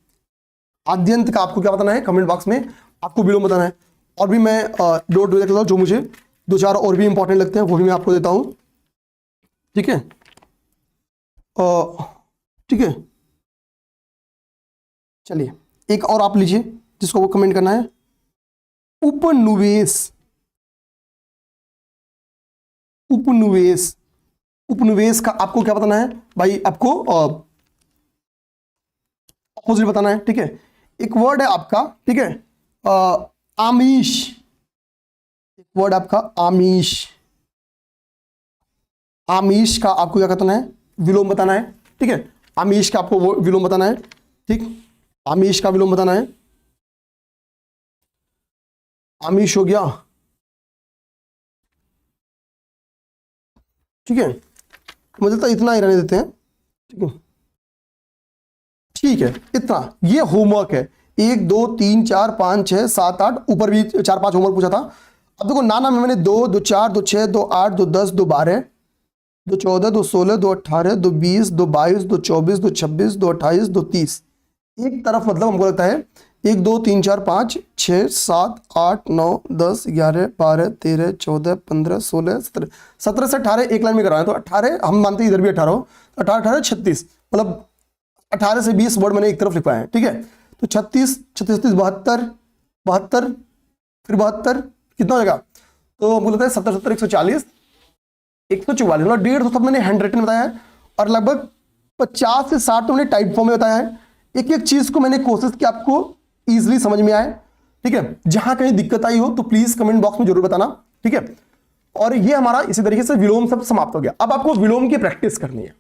आद्यंत का आपको क्या बताना है, कमेंट बॉक्स में आपको विलोम बताना है। और भी मैं नोट देख लेता हूं, जो मुझे दो चार और भी इंपॉर्टेंट लगते हैं वो भी मैं आपको देता हूं, ठीक है। ठीक है, चलिए एक और आप लीजिए जिसको वो कमेंट करना है, उपनिवेश, उपनिवेश, उपनिवेश का आपको क्या बताना है भाई, आपको अपोजिट बताना है, ठीक है। एक वर्ड है आपका, ठीक है, आमिष, एक वर्ड आपका आमिष, आमिष का आपको क्या बताना है, विलोम बताना है, ठीक है। आमिष का आपको वो विलोम बताना है, ठीक, आमिष का विलोम बताना है। आमिष हो गया, ठीक है, मुझे तो इतना ही रहने देते हैं, ठीक है, ठीक है, इतना ये होमवर्क है। 1 2 3 4 5 6 7 8, ऊपर भी 4 5 होमवर्क पूछा था। अब देखो नाना में मैंने 2 2 4 2 6 2 8 2 10 2 12 2 14 2 16 2 18 2 20 2 22 2 24 2 26 2 28 2 30, एक तरफ मतलब हमको लगता है 1 2 3 4 5 6 7 8 9 10 11 12 13 14 15 16 17, 17 से 18 एक लाइन में कराना है, तो 18 हम मानते हैं इधर भी 18 हो, 18 18 36, मतलब 18 से 20 वर्ड मैंने एक तरफ लिखवाए हैं, ठीक है। तो 36 36 72 72 फिर 72 कितना हो जाएगा, तो हमको लगता है 70 70 140 144, मतलब 150 तक मैंने हैंड रिटन बताया है, और लगभग 50 से 60 तो मैंने टाइप फॉर्म में बताया है। एक एक चीज को मैंने कोशिश की आपको इजीली समझ में आए, ठीक है। जहां कहीं दिक्कत आई हो तो प्लीज कमेंट बॉक्स में जरूर बताना, ठीक है। और ये हमारा इसी तरीके से विलोम सब समाप्त हो गया। अब आपको विलोम की प्रैक्टिस करनी है।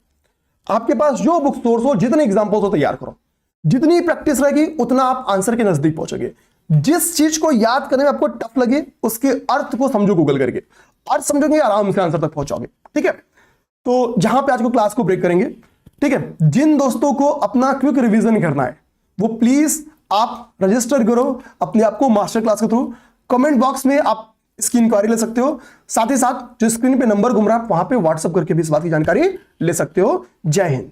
आपके पास जो बुक सोर्स हो, जितने एग्जाम्पल्स हो तैयार करो, जितनी प्रैक्टिस रहेगी उतना आप आंसर के नजदीक पहुंचोगे। जिस चीज को याद करने में आपको टफ लगे उसके अर्थ को समझो गूगल करके, अर्थ समझोगे आराम से आंसर तक पहुंचोगे, ठीक है। तो जहां पे आज को क्लास को ब्रेक करेंगे, ठीक है। जिन दोस्तों को अपना क्विक रिवीजन करना है वो प्लीज आप रजिस्टर करो अपने आप को मास्टर क्लास के थ्रू। कमेंट बॉक्स में आप इसकी इंक्वायरी ले सकते हो, साथ ही साथ जो स्क्रीन पे नंबर घूम रहा है वहां पे व्हाट्सएप करके भी इस बात की जानकारी ले सकते हो। जय हिंद।